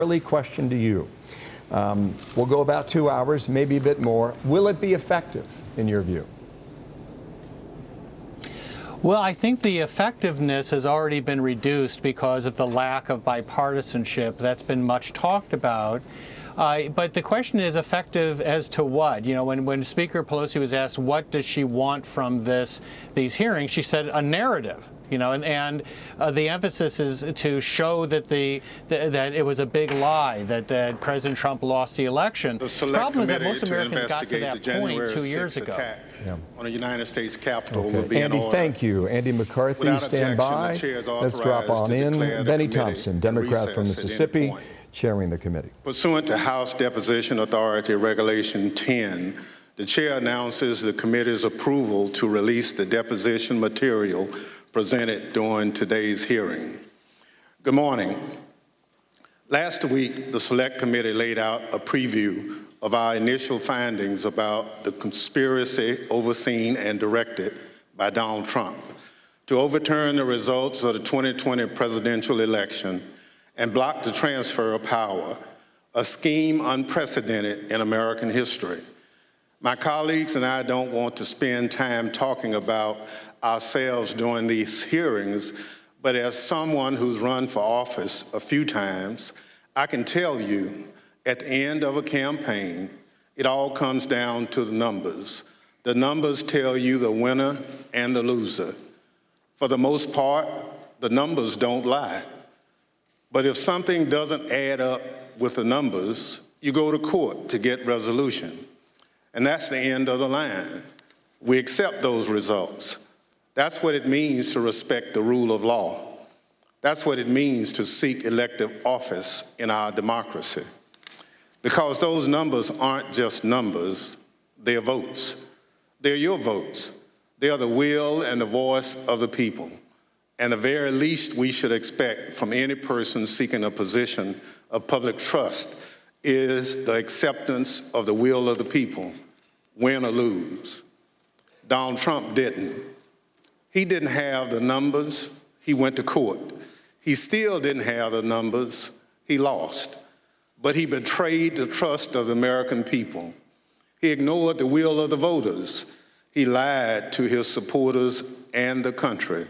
Early question to you. We'll go about 2 hours, maybe a bit more. Will it be effective in your view? Well, I think the effectiveness has already been reduced because of the lack of bipartisanship. That's been much talked about. But the question is effective as to what? You know, when Speaker Pelosi was asked what does she want from these hearings, she said a narrative. You know, and the emphasis is to show that that it was a big lie, that President Trump lost the election. The problem is that most Americans got to that point 2 years ago. On the United States Capitol okay. will be Andy, in order. Thank you. Andy McCarthy, Without stand by. Let's drop on in. Benny Thompson, Democrat from Mississippi, chairing the committee. Pursuant to House Deposition Authority Regulation 10, the chair announces the committee's approval to release the deposition material presented during today's hearing. Good morning. Last week, the Select Committee laid out a preview of our initial findings about the conspiracy overseen and directed by Donald Trump to overturn the results of the 2020 presidential election and block the transfer of power, a scheme unprecedented in American history. My colleagues and I don't want to spend time talking about ourselves during these hearings, but as someone who's run for office a few times, I can tell you at the end of a campaign, it all comes down to the numbers. The numbers tell you the winner and the loser. For the most part, the numbers don't lie. But if something doesn't add up with the numbers, you go to court to get resolution. And that's the end of the line. We accept those results. That's what it means to respect the rule of law. That's what it means to seek elective office in our democracy. Because those numbers aren't just numbers, they're votes. They're your votes. They are the will and the voice of the people. And the very least we should expect from any person seeking a position of public trust is the acceptance of the will of the people, win or lose. Donald Trump didn't. He didn't have the numbers, he went to court. He still didn't have the numbers, he lost. But he betrayed the trust of the American people. He ignored the will of the voters. He lied to his supporters and the country.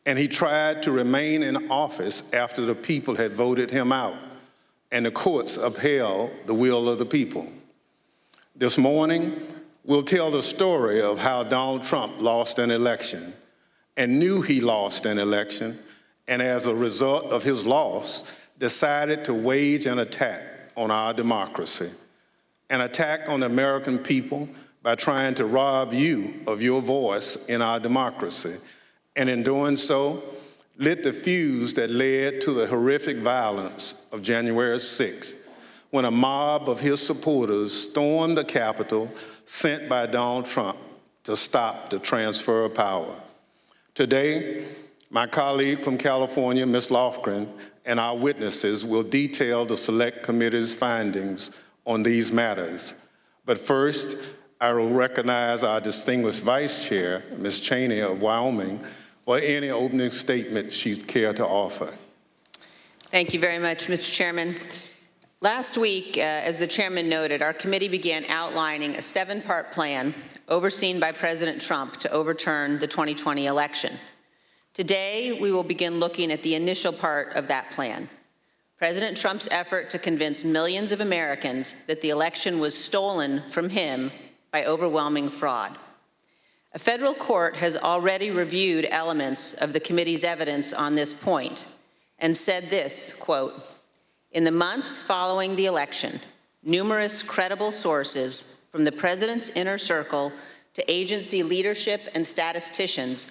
And he tried to remain in office after the people had voted him out, and the courts upheld the will of the people. This morning, we'll tell the story of how Donald Trump lost an election and knew he lost an election, and as a result of his loss, decided to wage an attack on our democracy, an attack on the American people by trying to rob you of your voice in our democracy, and in doing so, lit the fuse that led to the horrific violence of January 6th, when a mob of his supporters stormed the Capitol sent by Donald Trump to stop the transfer of power. Today, my colleague from California, Ms. Lofgren, and our witnesses will detail the Select Committee's findings on these matters. But first, I will recognize our distinguished Vice Chair, Ms. Cheney of Wyoming, for any opening statement she'd care to offer. Thank you very much, Mr. Chairman. Last week, as the chairman noted, our committee began outlining a 7-part plan overseen by President Trump to overturn the 2020 election. Today, we will begin looking at the initial part of that plan. President Trump's effort to convince millions of Americans that the election was stolen from him by overwhelming fraud. A federal court has already reviewed elements of the committee's evidence on this point and said this, quote, "In the months following the election, numerous credible sources from the president's inner circle to agency leadership and statisticians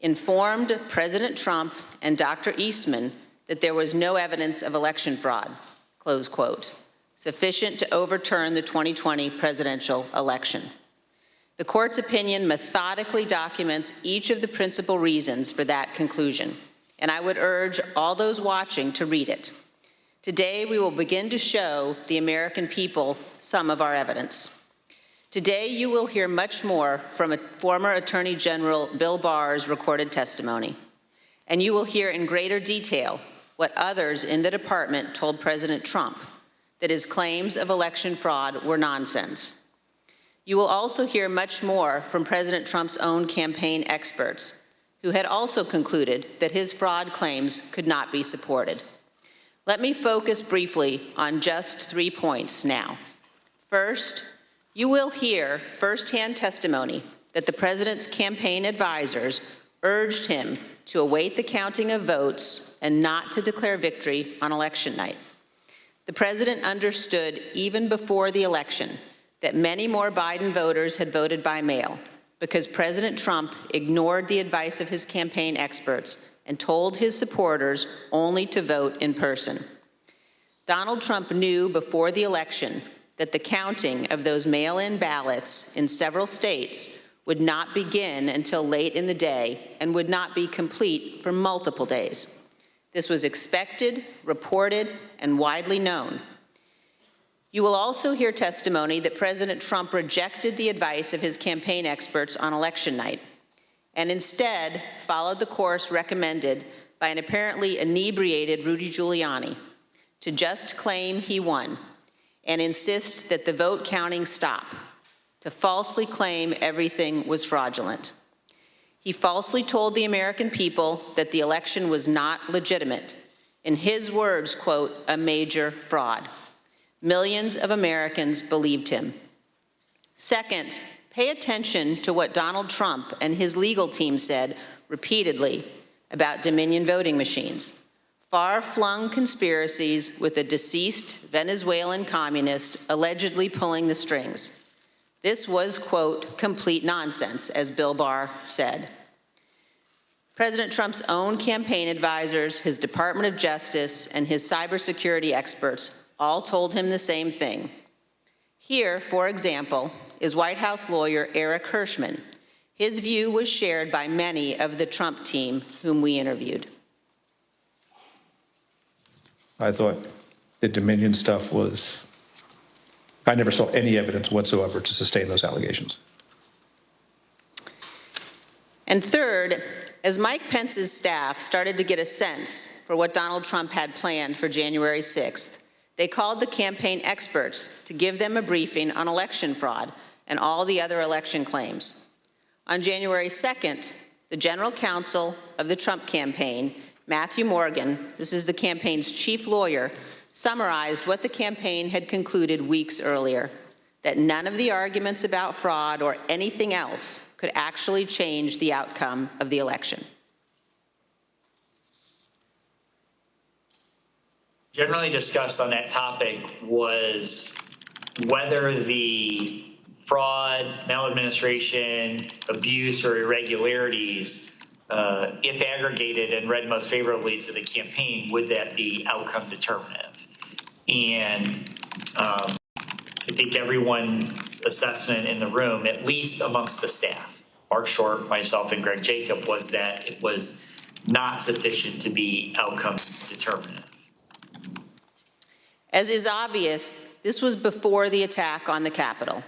informed President Trump and Dr. Eastman that there was no evidence of election fraud," close quote, sufficient to overturn the 2020 presidential election. The court's opinion methodically documents each of the principal reasons for that conclusion, and I would urge all those watching to read it. Today, we will begin to show the American people some of our evidence. Today, you will hear much more from former Attorney General Bill Barr's recorded testimony, and you will hear in greater detail what others in the department told President Trump, that his claims of election fraud were nonsense. You will also hear much more from President Trump's own campaign experts, who had also concluded that his fraud claims could not be supported. Let me focus briefly on just 3 points now. First, you will hear firsthand testimony that the president's campaign advisors urged him to await the counting of votes and not to declare victory on election night. The president understood even before the election that many more Biden voters had voted by mail because President Trump ignored the advice of his campaign experts and told his supporters only to vote in person. Donald Trump knew before the election that the counting of those mail-in ballots in several states would not begin until late in the day and would not be complete for multiple days. This was expected, reported, and widely known. You will also hear testimony that President Trump rejected the advice of his campaign experts on election night and instead followed the course recommended by an apparently inebriated Rudy Giuliani to just claim he won and insist that the vote counting stop, to falsely claim everything was fraudulent. He falsely told the American people that the election was not legitimate. In his words, quote, a major fraud. Millions of Americans believed him. Second, pay attention to what Donald Trump and his legal team said repeatedly about Dominion voting machines. Far-flung conspiracies with a deceased Venezuelan communist allegedly pulling the strings. This was, quote, complete nonsense, as Bill Barr said. President Trump's own campaign advisors, his Department of Justice, and his cybersecurity experts all told him the same thing. Here, for example, is White House lawyer Eric Hirschman. His view was shared by many of the Trump team whom we interviewed. I thought the Dominion stuff was, I never saw any evidence whatsoever to sustain those allegations. And third, as Mike Pence's staff started to get a sense for what Donald Trump had planned for January 6th, they called the campaign experts to give them a briefing on election fraud and all the other election claims. On January 2nd, the general counsel of the Trump campaign, Matthew Morgan, this is the campaign's chief lawyer, summarized what the campaign had concluded weeks earlier, that none of the arguments about fraud or anything else could actually change the outcome of the election. Generally discussed on that topic was whether the fraud, maladministration, abuse, or irregularities, if aggregated and read most favorably to the campaign, would that be outcome determinative? And I think everyone's assessment in the room, at least amongst the staff, Mark Short, myself, and Greg Jacob, was that it was not sufficient to be outcome determinative. As is obvious, this was before the attack on the Capitol.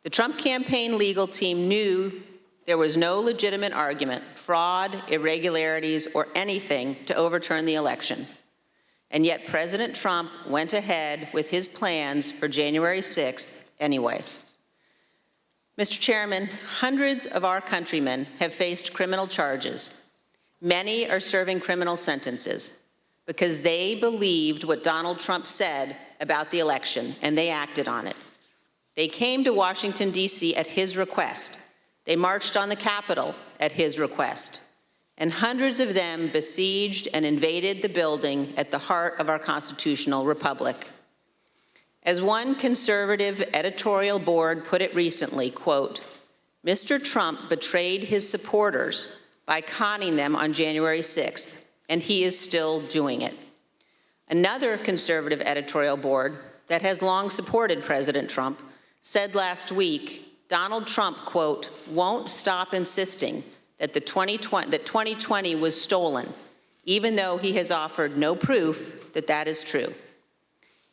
The Trump campaign legal team knew there was no legitimate argument, fraud, irregularities, or anything to overturn the election. And yet President Trump went ahead with his plans for January 6th anyway. Mr. Chairman, hundreds of our countrymen have faced criminal charges. Many are serving criminal sentences because they believed what Donald Trump said about the election, and they acted on it. They came to Washington, D.C. at his request. They marched on the Capitol at his request. And hundreds of them besieged and invaded the building at the heart of our constitutional republic. As one conservative editorial board put it recently, quote, Mr. Trump betrayed his supporters by conning them on January 6th, and he is still doing it. Another conservative editorial board that has long supported President Trump said last week, Donald Trump, quote, won't stop insisting that 2020 was stolen, even though he has offered no proof that that is true.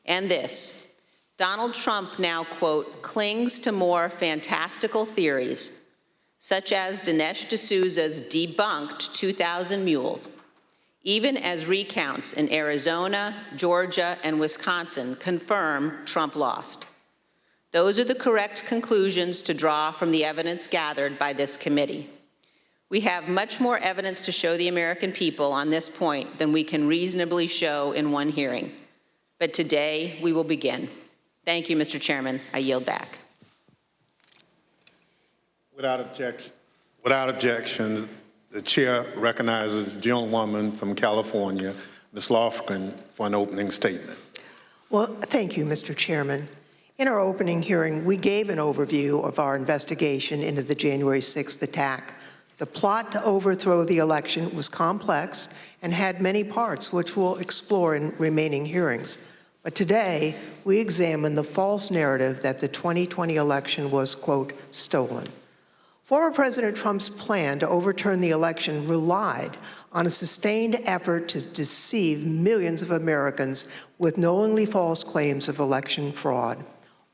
And this, Donald Trump now, quote, clings to more fantastical theories, such as Dinesh D'Souza's debunked 2,000 mules, even as recounts in Arizona, Georgia, and Wisconsin confirm Trump lost. Those are the correct conclusions to draw from the evidence gathered by this committee. We have much more evidence to show the American people on this point than we can reasonably show in one hearing. But today, we will begin. Thank you, Mr. Chairman. I yield back. Without objection, the chair recognizes the gentlewoman from California, Ms. Lofgren, for an opening statement. Well, thank you, Mr. Chairman. In our opening hearing, we gave an overview of our investigation into the January 6th attack. The plot to overthrow the election was complex and had many parts, which we'll explore in remaining hearings. But today, we examine the false narrative that the 2020 election was, quote, stolen. Former President Trump's plan to overturn the election relied on a sustained effort to deceive millions of Americans with knowingly false claims of election fraud.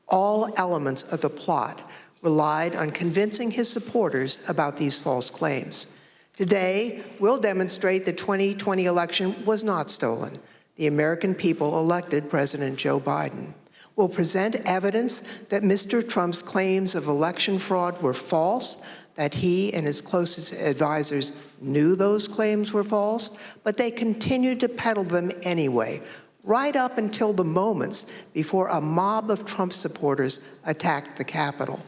All elements of the plot relied on convincing his supporters about these false claims. Today, we'll demonstrate the 2020 election was not stolen. The American people elected President Joe Biden. We'll present evidence that Mr. Trump's claims of election fraud were false, that he and his closest advisors knew those claims were false, but they continued to peddle them anyway, right up until the moments before a mob of Trump supporters attacked the Capitol.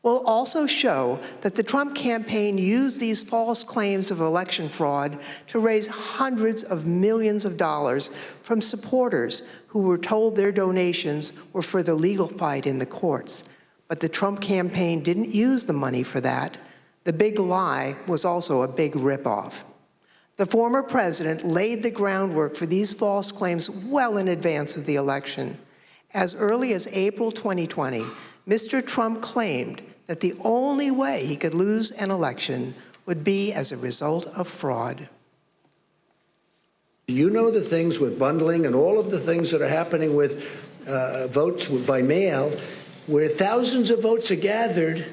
We'll also show that the Trump campaign used these false claims of election fraud to raise hundreds of millions of dollars from supporters who were told their donations were for the legal fight in the courts. But the Trump campaign didn't use the money for that. The big lie was also a big ripoff. The former president laid the groundwork for these false claims well in advance of the election. As early as April 2020, Mr. Trump claimed that the only way he could lose an election would be as a result of fraud. You know the things with bundling and all of the things that are happening with votes by mail, where thousands of votes are gathered,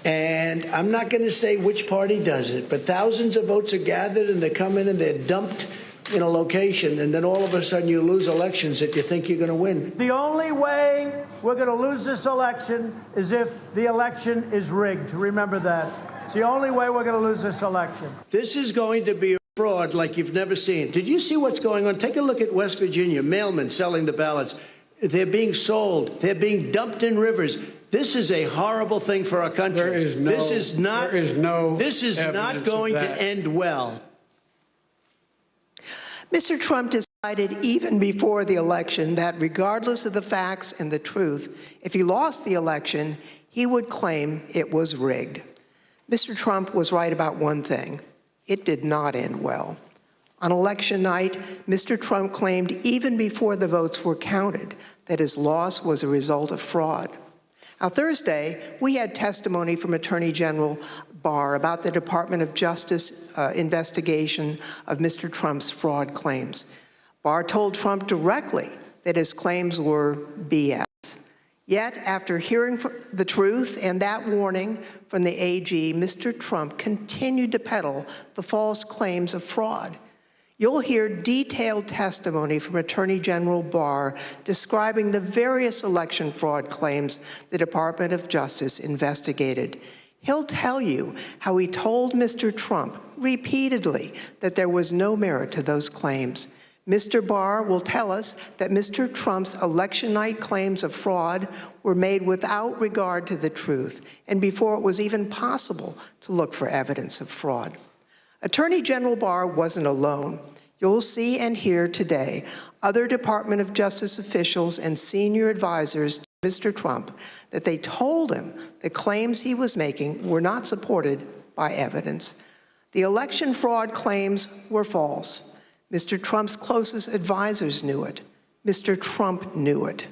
and I'm not going to say which party does it, but thousands of votes are gathered and they come in and they're dumped in a location, and then all of a sudden you lose elections that you think you're going to win. The only way we're going to lose this election is if the election is rigged. Remember that. It's the only way we're going to lose this election. This is going to be a fraud like you've never seen. Did you see what's going on? Take a look at West Virginia, mailmen selling the ballots. They're being sold. They're being dumped in rivers. This is a horrible thing for our country. This is not going to end well. Mr. Trump decided even before the election that regardless of the facts and the truth, if he lost the election, he would claim it was rigged. Mr. Trump was right about one thing. It did not end well. On election night, Mr. Trump claimed even before the votes were counted that his loss was a result of fraud. Now, Thursday, we had testimony from Attorney General Barr about the Department of Justice investigation of Mr. Trump's fraud claims. Barr told Trump directly that his claims were BS. Yet, after hearing the truth and that warning from the AG, Mr. Trump continued to peddle the false claims of fraud. You'll hear detailed testimony from Attorney General Barr describing the various election fraud claims the Department of Justice investigated. He'll tell you how he told Mr. Trump repeatedly that there was no merit to those claims. Mr. Barr will tell us that Mr. Trump's election night claims of fraud were made without regard to the truth and before it was even possible to look for evidence of fraud. Attorney General Barr wasn't alone. You'll see and hear today other Department of Justice officials and senior advisors to Mr. Trump that they told him the claims he was making were not supported by evidence. The election fraud claims were false. Mr. Trump's closest advisors knew it. Mr. Trump knew it.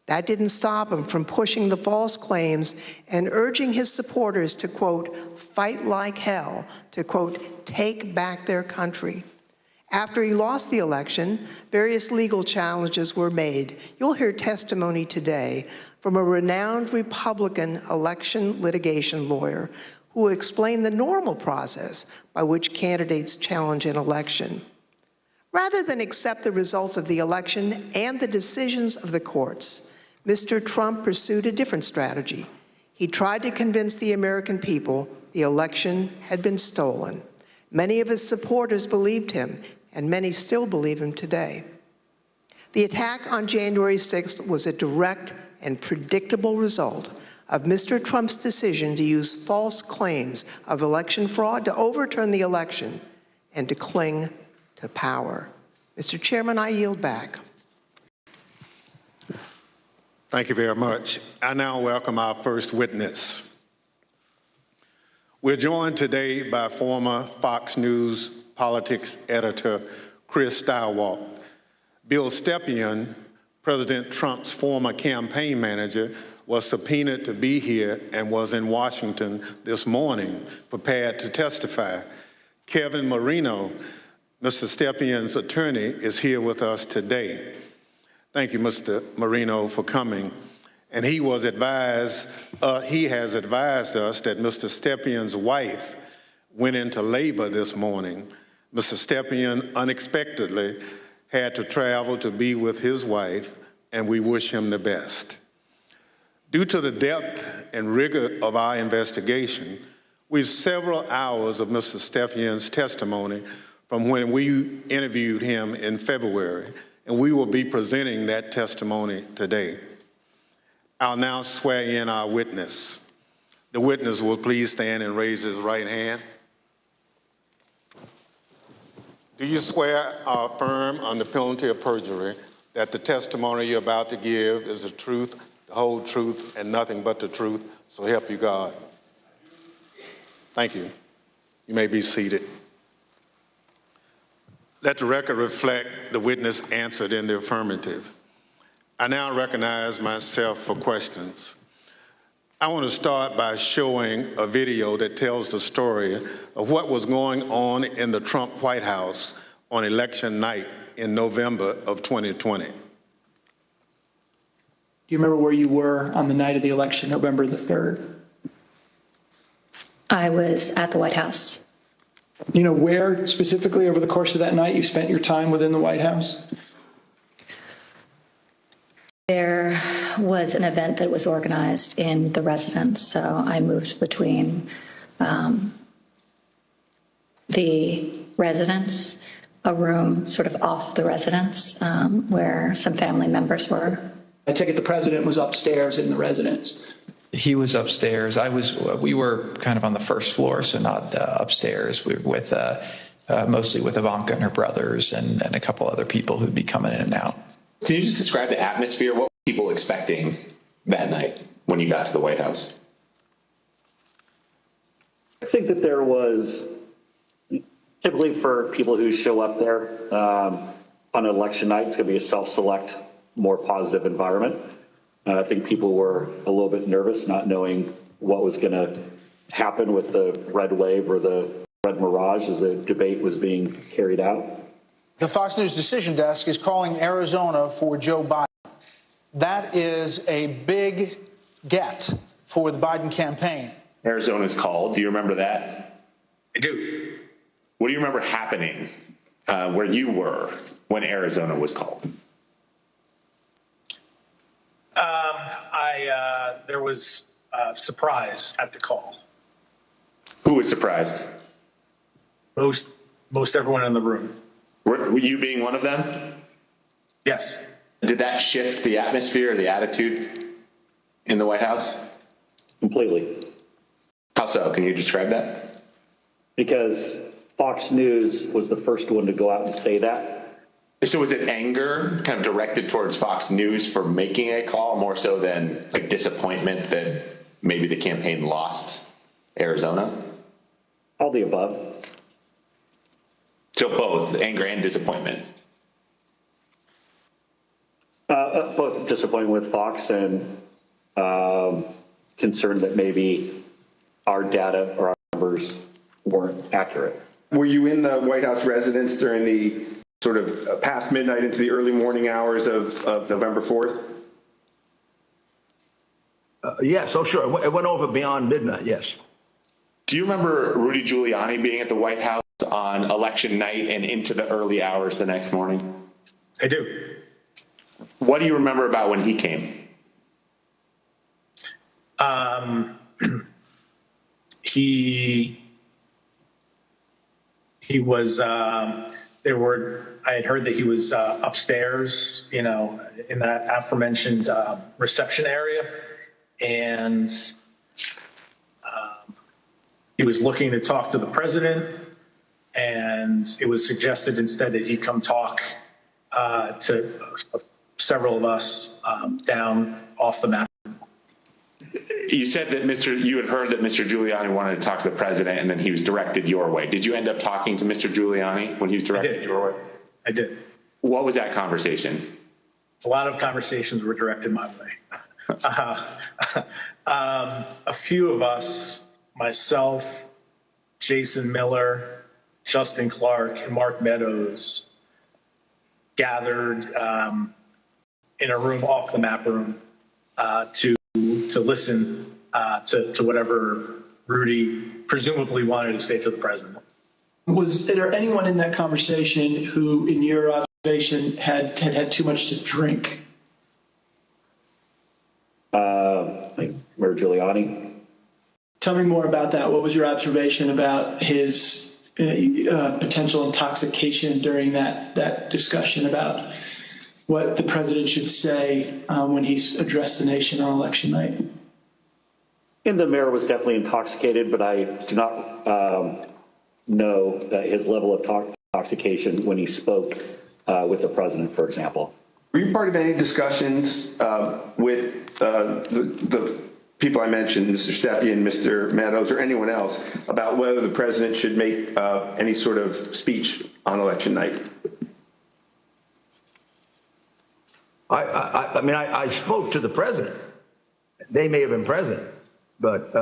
That didn't stop him from pushing the false claims and urging his supporters to, quote, fight like hell, to, quote, take back their country. After he lost the election, various legal challenges were made. You'll hear testimony today from a renowned Republican election litigation lawyer who will explain the normal process by which candidates challenge an election. Rather than accept the results of the election and the decisions of the courts, Mr. Trump pursued a different strategy. He tried to convince the American people the election had been stolen. Many of his supporters believed him, and many still believe him today. The attack on January 6th was a direct and predictable result of Mr. Trump's decision to use false claims of election fraud to overturn the election and to cling to power. Mr. Chairman, I yield back. Thank you very much. I now welcome our first witness. We're joined today by former Fox News politics editor Chris Stilwell. Bill Stepien, President Trump's former campaign manager, was subpoenaed to be here and was in Washington this morning, prepared to testify. Kevin Marino, Mr. Stepien's attorney, is here with us today. Thank you, Mr. Marino, for coming. And he has advised us that Mr. Stepien's wife went into labor this morning. Mr. Stepien unexpectedly had to travel to be with his wife, and we wish him the best. Due to the depth and rigor of our investigation, we have several hours of Mr. Stepien's testimony from when we interviewed him in February, and we will be presenting that testimony today. I'll now swear in our witness. The witness will please stand and raise his right hand. Do you swear or affirm under penalty of perjury that the testimony you're about to give is the truth, the whole truth, and nothing but the truth, so help you God? Thank you. You may be seated. Let the record reflect the witness answered in the affirmative. I now recognize myself for questions. I want to start by showing a video that tells the story of what was going on in the Trump White House on election night in November of 2020. Do you remember where you were on the night of the election, November the 3rd? I was at the White House. You know where specifically over the course of that night you spent your time within the White House? There was an event that was organized in the residence, so I moved between the residence, a room sort of off the residence where some family members were. I take it the president was upstairs in the residence. He was upstairs. We were kind of on the first floor, so not upstairs. We were with mostly with Ivanka and her brothers and a couple other people who'd be coming in and out. Can you just describe the atmosphere? What were people expecting that night when you got to the White House? I think that there was, typically for people who show up there on election night, it's going to be a self-select, more positive environment. I think people were a little bit nervous, not knowing what was going to happen with the red wave or the red mirage as the debate was being carried out. The Fox News Decision Desk is calling Arizona for Joe Biden. That is a big get for the Biden campaign. Arizona's called. Do you remember that? I do. What do you remember happening where you were when Arizona was called? There was surprise at the call. Who was surprised? Most everyone in the room. Were you being one of them? Yes. Did that shift the atmosphere, the attitude in the White House? Completely. How so? Can you describe that? Because Fox News was the first one to go out and say that. So was it anger kind of directed towards Fox News for making a call more so than like disappointment that maybe the campaign lost Arizona? All the above. So both anger and disappointment? Both disappointment with Fox and concerned that maybe our data or our numbers weren't accurate. Were you in the White House residence during the sort of past midnight into the early morning hours of November 4th? Yes, oh sure. It went over beyond midnight, yes. Do you remember Rudy Giuliani being at the White House on election night and into the early hours the next morning? I do. What do you remember about when he came? He was, I had heard that he was upstairs, in that aforementioned reception area. And he was looking to talk to the president. And it was suggested instead that he come talk to several of us down off the map. You said that you had heard that Mr. Giuliani wanted to talk to the president, and then he was directed your way. Did you end up talking to Mr. Giuliani when he was directed your way? I did. What was that conversation? A lot of conversations were directed my way. A few of us, myself, Jason Miller, Justin Clark, and Mark Meadows, gathered in a room off the map room to listen to whatever Rudy presumably wanted to say to the president. Was there anyone in that conversation who, in your observation, had too much to drink? Like Mayor Giuliani. Tell me more about that. What was your observation about his potential intoxication during that discussion about what the president should say when he's addressed the nation on election night? And the mayor was definitely intoxicated, but I do not know his level of intoxication when he spoke with the president, for example. Were you part of any discussions with the people I mentioned, Mr. Stepien, Mr. Meadows, or anyone else, about whether the president should make any sort of speech on election night? I mean, I spoke to the president. They may have been present, but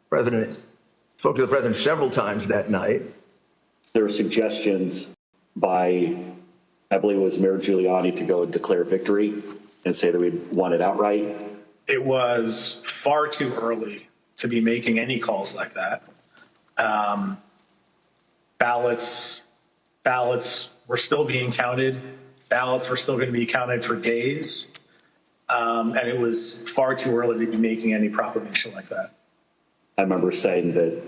President spoke to the president several times that night. There were suggestions by, I believe it was Mayor Giuliani, to go and declare victory and say that we'd won it outright. It was far too early to be making any calls like that. Ballots were still being counted. Ballots were still going to be counted for days. And it was far too early to be making any proclamation like that. I remember saying that,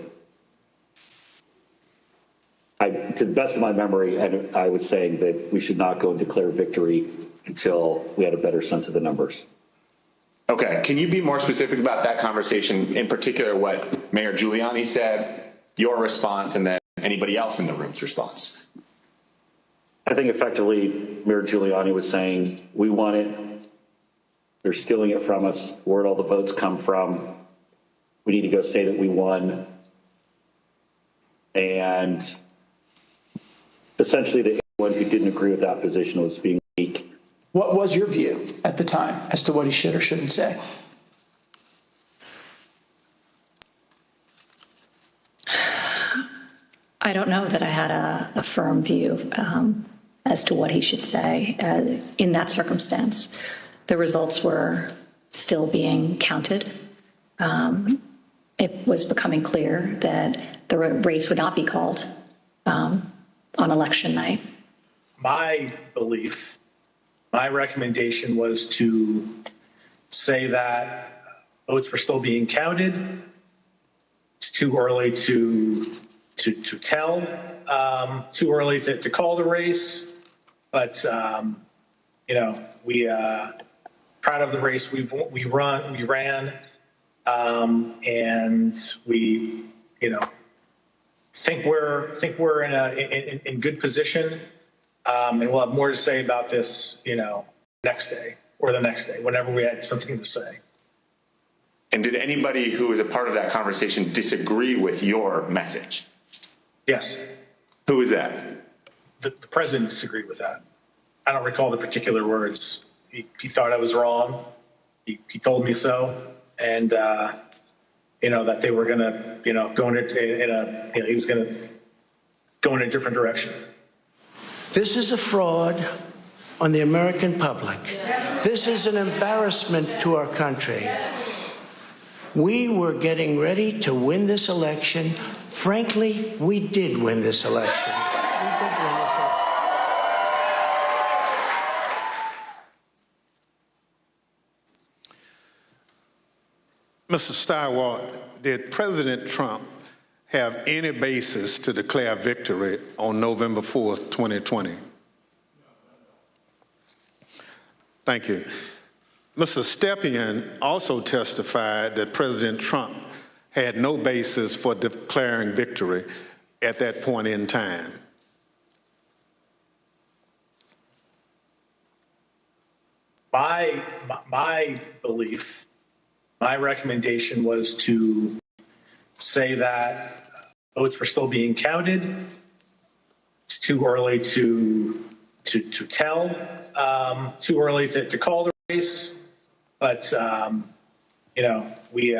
to the best of my memory, I was saying that we should not go and declare victory until we had a better sense of the numbers. Okay, can you be more specific about that conversation, in particular what Mayor Giuliani said, your response, and then anybody else in the room's response? I think effectively Mayor Giuliani was saying, we won it, they're stealing it from us, where'd all the votes come from, we need to go say that we won, and essentially that anyone who didn't agree with that position was being weak. What was your view at the time as to what he should or shouldn't say? I don't know that I had a firm view as to what he should say in that circumstance. The results were still being counted. It was becoming clear that the race would not be called on election night. My belief, my recommendation was to say that votes were still being counted. It's too early to tell, too early to call the race. But, we proud of the race we ran, and we, think we're in good position. And we'll have more to say about this, next day or the next day, whenever we had something to say. And did anybody who was a part of that conversation disagree with your message? Yes. Who was that? The president disagreed with that. I don't recall the particular words. He thought I was wrong. He told me so. And, that they were going to, go he was going to go in a different direction. This is a fraud on the American public. This is an embarrassment to our country. We were getting ready to win this election Frankly, we did win this election. We did win this election. Mr. Steiwalt, did President Trump have any basis to declare victory on November 4th, 2020? Thank you. Mr. Stepien also testified that President Trump had no basis for declaring victory at that point in time. My belief, my recommendation was to say that votes were still being counted. It's too early to tell, too early to call the race, but you know, we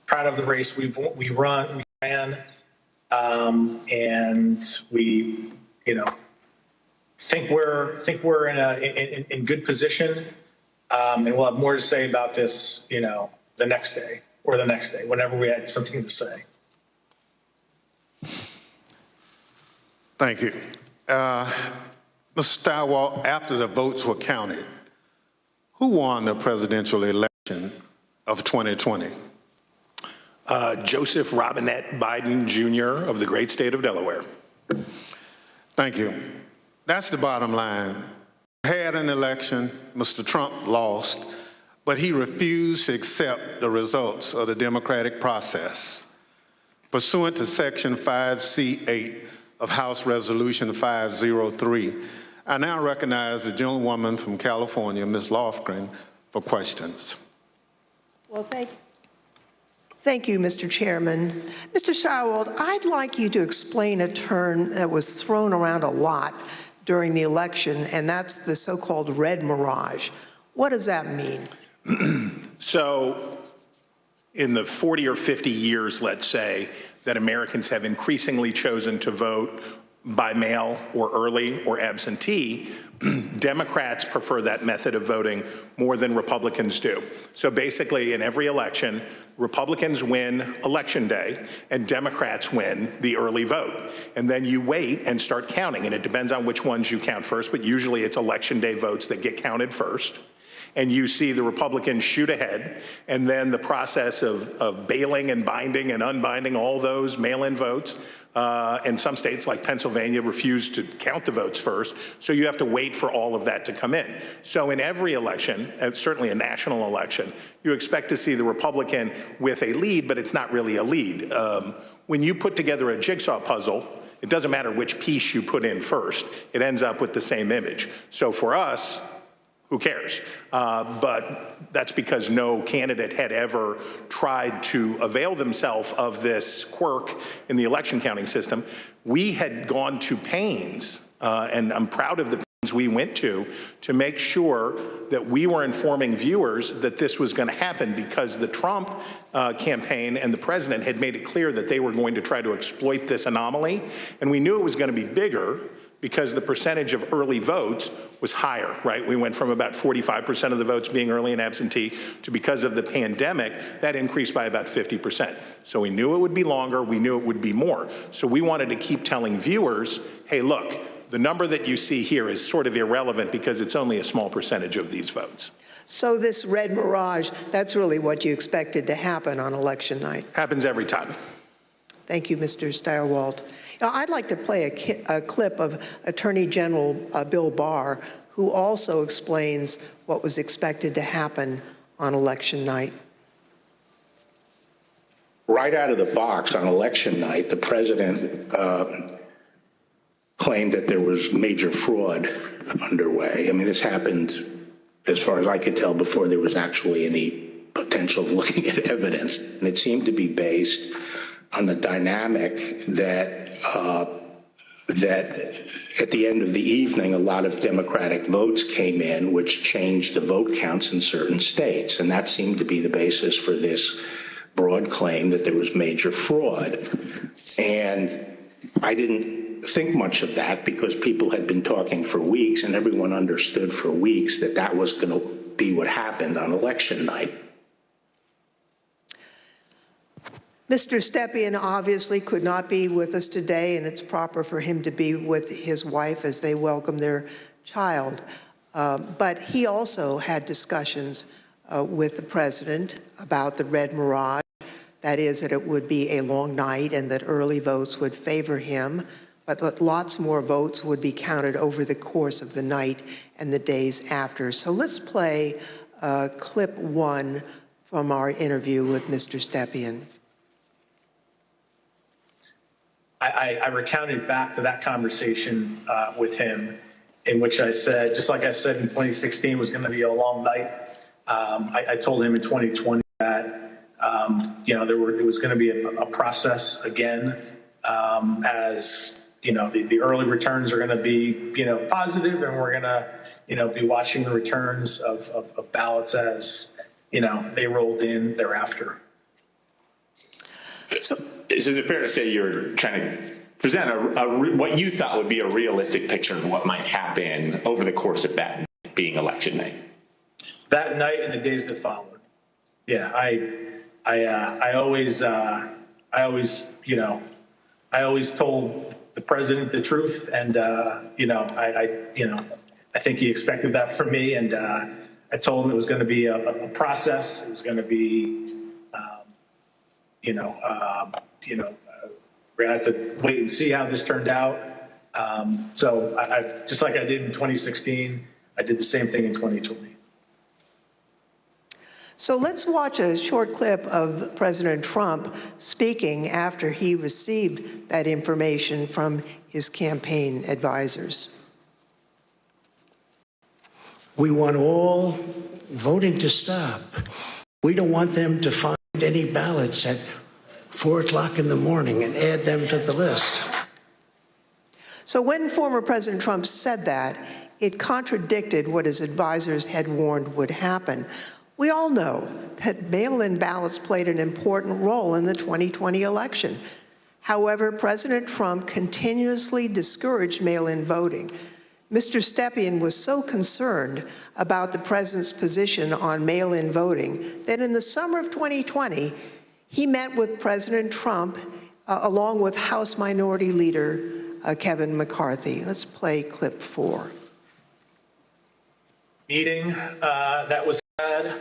proud of the race we ran, and we, you know, think we're in good position, and we'll have more to say about this, you know, the next day or the next day, whenever we had something to say. Thank you. Mr. Steiwalt, after the votes were counted, who won the presidential election of 2020? Joseph Robinette Biden Jr. of the great state of Delaware. Thank you. That's the bottom line. We had an election, Mr. Trump lost, but he refused to accept the results of the democratic process. Pursuant to Section 5C8 of House Resolution 503, I now recognize the gentlewoman from California, Ms. Lofgren, for questions. Well, thank you, Mr. Chairman. Mr. Steiwalt, I'd like you to explain a term that was thrown around a lot during the election, and that's the so-called red mirage. What does that mean? So in the 40 or 50 years, let's say, that Americans have increasingly chosen to vote by mail or early or absentee, Democrats prefer that method of voting more than Republicans do. So basically, in every election, Republicans win Election Day and Democrats win the early vote. And then you wait and start counting, and it depends on which ones you count first, but usually it's Election Day votes that get counted first. And you see the Republicans shoot ahead, and then the process of bailing and binding and unbinding all those mail-in votes. And some states like Pennsylvania refuse to count the votes first, so you have to wait for all of that to come in. So in every election, and certainly a national election, you expect to see the Republican with a lead, but it's not really a lead. When you put together a jigsaw puzzle, it doesn't matter which piece you put in first, it ends up with the same image. So for us, who cares? But that's because no candidate had ever tried to avail themselves of this quirk in the election counting system. We had gone to pains, and I'm proud of the pains we went to make sure that we were informing viewers that this was going to happen, because the Trump campaign and the president had made it clear that they were going to try to exploit this anomaly, and we knew it was going to be bigger because the percentage of early votes was higher, right? We went from about 45% of the votes being early and absentee to, because of the pandemic, that increased by about 50%. So we knew it would be longer, we knew it would be more. So we wanted to keep telling viewers, hey, look, the number that you see here is sort of irrelevant because it's only a small percentage of these votes. So this red mirage, that's really what you expected to happen on election night? Happens every time. Thank you, Mr. Steiwalt. Now, I'd like to play a clip of Attorney General Bill Barr, who also explains what was expected to happen on election night. Right out of the box on election night, the president claimed that there was major fraud underway. I mean, this happened, as far as I could tell, before there was actually any potential of looking at evidence. And it seemed to be based on the dynamic that at the end of the evening, a lot of Democratic votes came in, which changed the vote counts in certain states. And that seemed to be the basis for this broad claim that there was major fraud. And I didn't think much of that because people had been talking for weeks, and everyone understood for weeks that that was going to be what happened on election night. Mr. Stepien obviously could not be with us today, and it's proper for him to be with his wife as they welcome their child. But he also had discussions with the president about the red mirage. That is, that it would be a long night and that early votes would favor him, but that lots more votes would be counted over the course of the night and the days after. So let's play clip 1 from our interview with Mr. Stepien. I recounted back to that conversation with him, in which I said, just like I said in 2016 was going to be a long night, I told him in 2020 that it was going to be a process again, as the early returns are going to be positive, and we're going to be watching the returns of ballots as they rolled in thereafter. So is it fair to say you're trying to present what you thought would be a realistic picture of what might happen over the course of that being election night? That night and the days that followed. Yeah, I always told the president the truth, and I think he expected that from me, and I told him it was going to be a process. It was going to be we're going to have to wait and see how this turned out. So I just like I did in 2016, I did the same thing in 2020. So let's watch a short clip of President Trump speaking after he received that information from his campaign advisors. We want all voting to stop. We don't want them to find any ballots at 4 o'clock in the morning and add them to the list. So when former President Trump said that, it contradicted what his advisors had warned would happen. We all know that mail-in ballots played an important role in the 2020 election. However, President Trump continuously discouraged mail-in voting. Mr. Stepien was so concerned about the president's position on mail-in voting that in the summer of 2020, he met with President Trump along with House Minority Leader Kevin McCarthy. Let's play clip 4. Meeting that was had,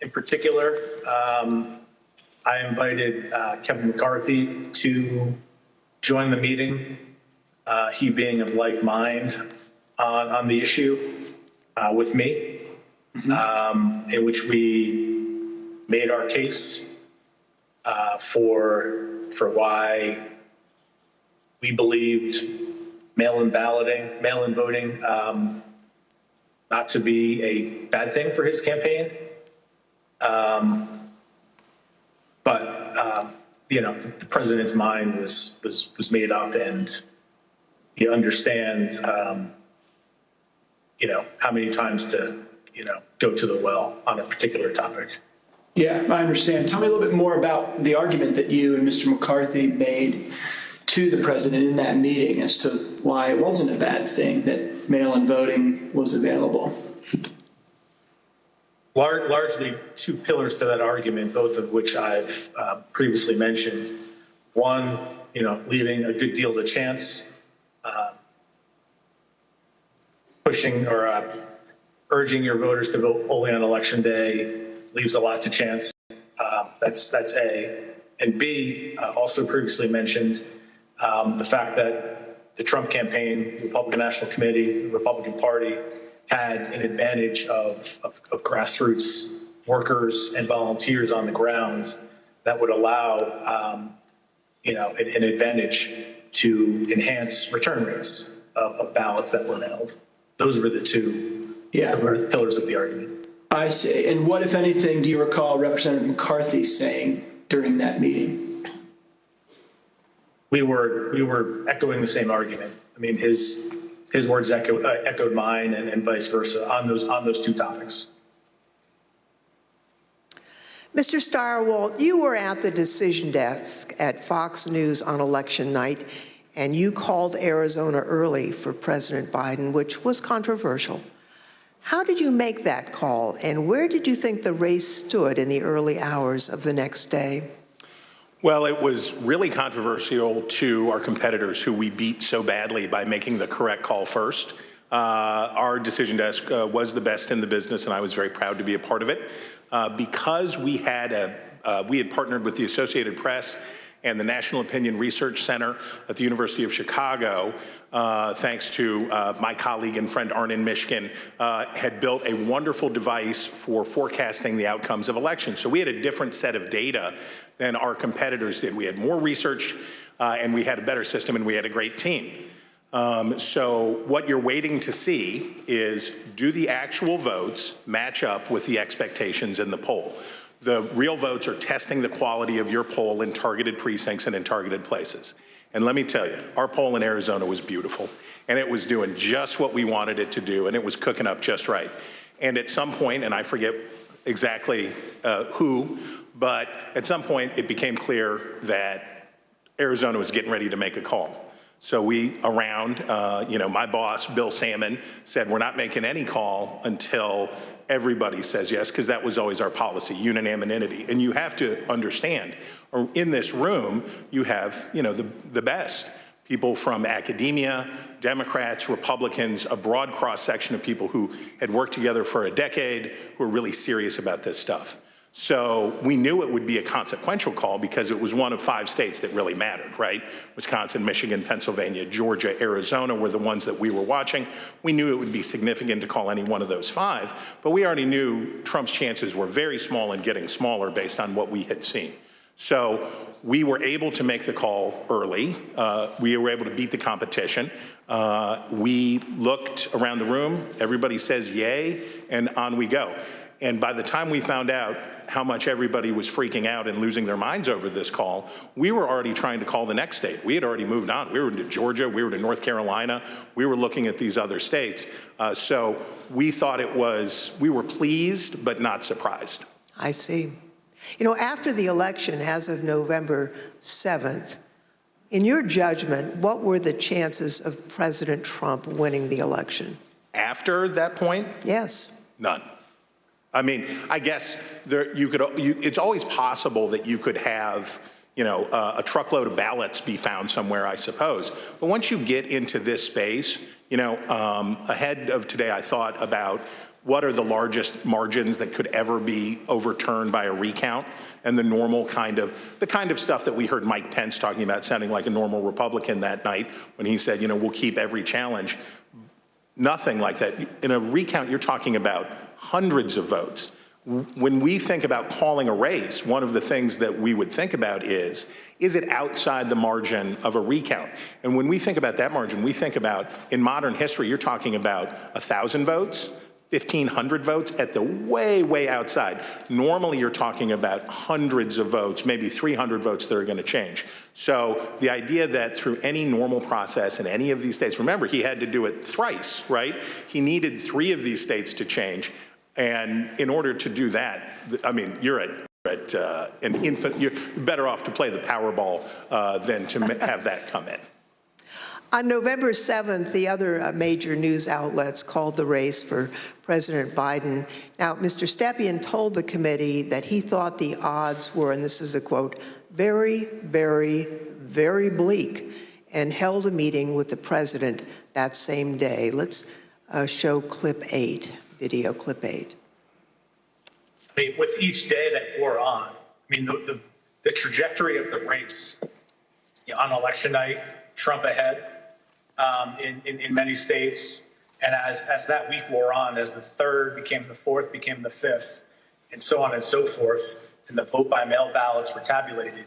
in particular, I invited Kevin McCarthy to join the meeting, he being of like mind on the issue with me, in which we made our case for why we believed mail-in voting not to be a bad thing for his campaign. The president's mind was made up, and he understands, how many times to, go to the well on a particular topic. Yeah, I understand. Tell me a little bit more about the argument that you and Mr. McCarthy made to the president in that meeting as to why it wasn't a bad thing that mail-in voting was available. Largely 2 pillars to that argument, both of which I've previously mentioned. One, leaving a good deal to chance, pushing or urging your voters to vote only on election day leaves a lot to chance. That's A. And B, also previously mentioned, the fact that the Trump campaign, the Republican National Committee, the Republican Party had an advantage of grassroots workers and volunteers on the ground that would allow, an advantage to enhance return rates of ballots that were mailed. Those were the 2 pillars of the argument. I see. And what, if anything, do you recall Representative McCarthy saying during that meeting? We were echoing the same argument. I mean, his words echoed mine, and vice versa on those 2 topics. Mr. Stirewalt, you were at the decision desk at Fox News on election night, and you called Arizona early for President Biden, which was controversial. How did you make that call, and where did you think the race stood in the early hours of the next day? Well, it was really controversial to our competitors who we beat so badly by making the correct call first. Our decision desk was the best in the business, and I was very proud to be a part of it. Because we had partnered with the Associated Press and the National Opinion Research Center at the University of Chicago, thanks to my colleague and friend Arnon Mishkin, had built a wonderful device for forecasting the outcomes of elections. So we had a different set of data than our competitors did. We had more research, and we had a better system, and we had a great team. So what you're waiting to see is, do the actual votes match up with the expectations in the poll? The real votes are testing the quality of your poll in targeted precincts and in targeted places. And let me tell you, our poll in Arizona was beautiful, and it was doing just what we wanted it to do, and it was cooking up just right. And at some point, and I forget exactly who, but at some point it became clear that Arizona was getting ready to make a call. So we, my boss, Bill Salmon, said we're not making any call until everybody says yes, because that was always our policy, unanimity. And you have to understand, in this room, you have, the best. People from academia, Democrats, Republicans, a broad cross-section of people who had worked together for a decade, who are really serious about this stuff. So we knew it would be a consequential call because it was one of 5 states that really mattered, right? Wisconsin, Michigan, Pennsylvania, Georgia, Arizona were the ones that we were watching. We knew it would be significant to call any one of those 5, but we already knew Trump's chances were very small and getting smaller based on what we had seen. So we were able to make the call early. We were able to beat the competition. We looked around the room, everybody says yay, and on we go. And by the time we found out how much everybody was freaking out and losing their minds over this call, we were already trying to call the next state. We had already moved on. We were to Georgia, we were to North Carolina, we were looking at these other states. So we thought we were pleased, but not surprised. I see. After the election, as of November 7th, in your judgment, what were the chances of President Trump winning the election? After that point? Yes. None. I mean, I guess it's always possible that you could have, a truckload of ballots be found somewhere, I suppose. But once you get into this space, ahead of today, I thought about what are the largest margins that could ever be overturned by a recount, and the kind of stuff that we heard Mike Pence talking about, sounding like a normal Republican that night when he said, we'll keep every challenge. Nothing like that. In a recount, you're talking about hundreds of votes. When we think about calling a race, one of the things that we would think about is it outside the margin of a recount? And when we think about that margin, we think about, in modern history, you're talking about 1,000 votes, 1,500 votes at the way, way outside. Normally, you're talking about hundreds of votes, maybe 300 votes that are going to change. So the idea that through any normal process in any of these states, remember, he had to do it thrice, right? He needed 3 of these states to change. And in order to do that, I mean, you're at an infant, you're better off to play the Powerball than to have that come in. On November 7th, the other major news outlets called the race for President Biden. Now, Mr. Stepien told the committee that he thought the odds were, and this is a quote, very, very, very bleak, and held a meeting with the president that same day. Let's show clip 8, video clip 8. I mean, with each day that wore on, I mean, the trajectory of the race, on election night, Trump ahead, in many states, and as that week wore on, as the 3rd became the 4th, became the 5th, and so on and so forth, and the vote by mail ballots were tabulated,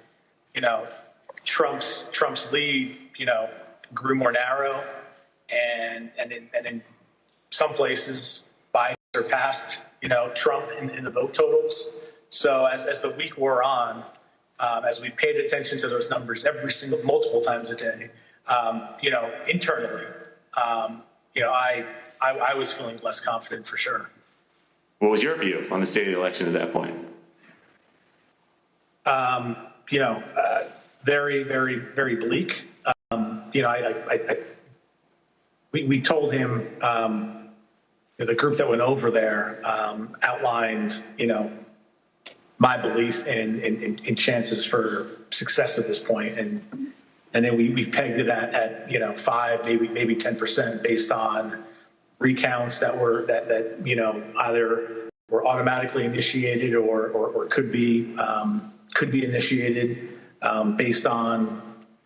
Trump's lead, grew more narrow, and in some places Biden surpassed, Trump in the vote totals. So as the week wore on, as we paid attention to those numbers multiple times a day, internally, I was feeling less confident for sure. What was your view on the state of the election at that point? Very, very, very bleak. We told him, the group that went over there outlined, my belief in chances for success at this point, and then we pegged it at 5, maybe 10% based on recounts that either were automatically initiated or could be initiated based on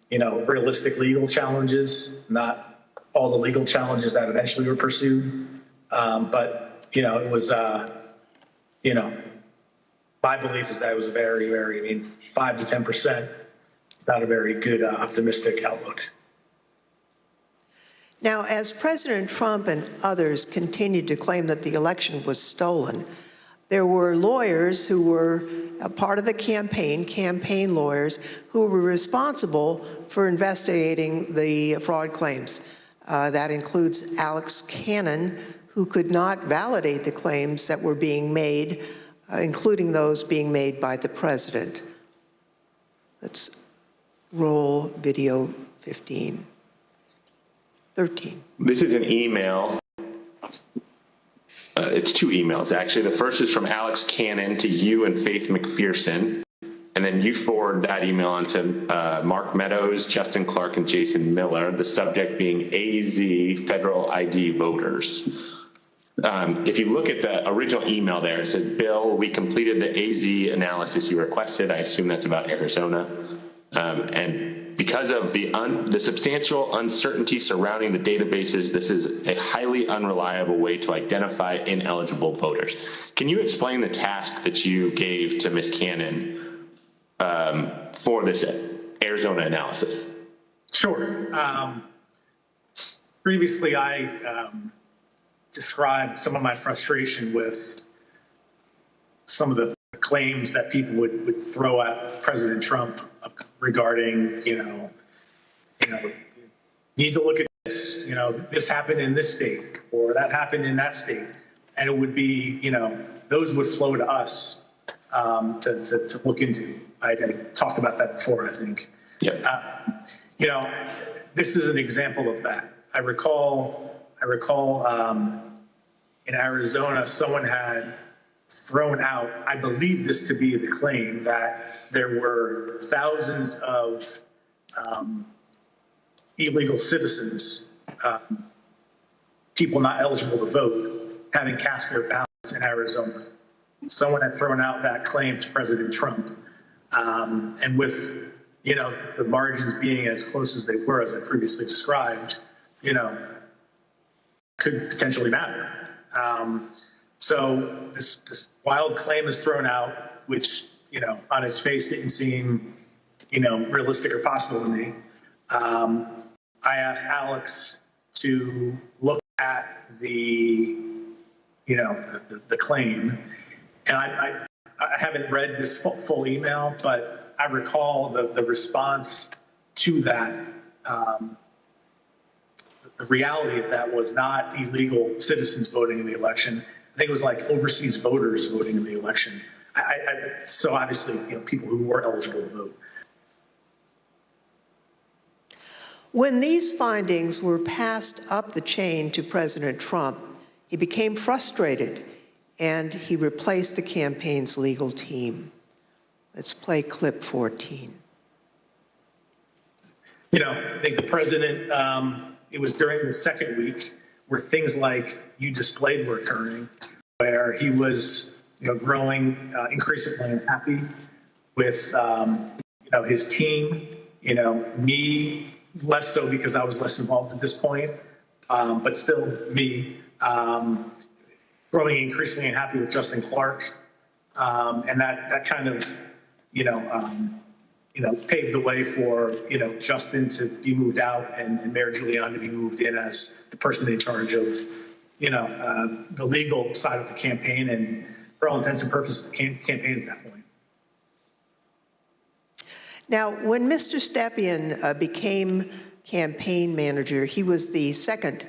realistic legal challenges, not all the legal challenges that eventually were pursued, but it was my belief is that it was a very 5 to 10% is not a very good optimistic outlook. Now, as President Trump and others continued to claim that the election was stolen, there were lawyers who were a part of the campaign lawyers, who were responsible for investigating the fraud claims. That includes Alex Cannon, who could not validate the claims that were being made, including those being made by the president. Let's roll video 15. 13. This is an email. It's 2 emails, actually. The first is from Alex Cannon to you and Faith McPherson. And then you forward that email on to Mark Meadows, Justin Clark, and Jason Miller, the subject being AZ federal ID voters. If you look at the original email there, it says, Bill, we completed the AZ analysis you requested. I assume that's about Arizona. And because of the substantial uncertainty surrounding the databases, this is a highly unreliable way to identify ineligible voters. Can you explain the task that you gave to Ms. Cannon for this Arizona analysis? Sure. Previously, I described some of my frustration with some of the claims that people would throw at President Trump regarding, need to look at this, this happened in this state or that happened in that state. And it would be, those would flow to us to look into. I talked about that before, I think. Yep. This is an example of that. I recall in Arizona, someone had thrown out, I believe this to be the claim, that there were thousands of illegal citizens, people not eligible to vote, having cast their ballots in Arizona. Someone had thrown out that claim to President Trump. And with, the margins being as close as they were, as I previously described, could potentially matter. So this wild claim is thrown out, which, on its face didn't seem, realistic or possible to me. I asked Alex to look at the claim, and I haven't read this full email, but I recall the response to that. The reality of that was not illegal citizens voting in the election. I think it was like overseas voters voting in the election. So obviously, people who were eligible to vote. When these findings were passed up the chain to President Trump, he became frustrated and he replaced the campaign's legal team. Let's play clip 14. I think the president, it was during the second week where things like you displayed were occurring, where he was, growing increasingly unhappy with, his team, me less so because I was less involved at this point, but still me, growing increasingly unhappy with Justin Clark, and that kind of, paved the way for, Justin to be moved out and Mayor Giuliani to be moved in as the person in charge of, the legal side of the campaign and, for all intents and purposes, the campaign at that point. Now, when Mr. Stepien became campaign manager, he was the second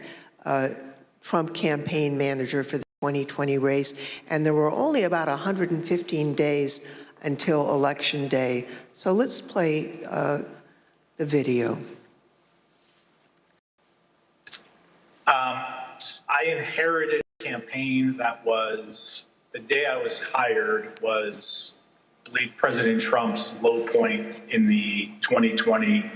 Trump campaign manager for the 2020 race, and there were only about 115 days until Election Day. So let's play the video. I inherited a campaign that was, the day I was hired, was believe President Trump's low point in the 2020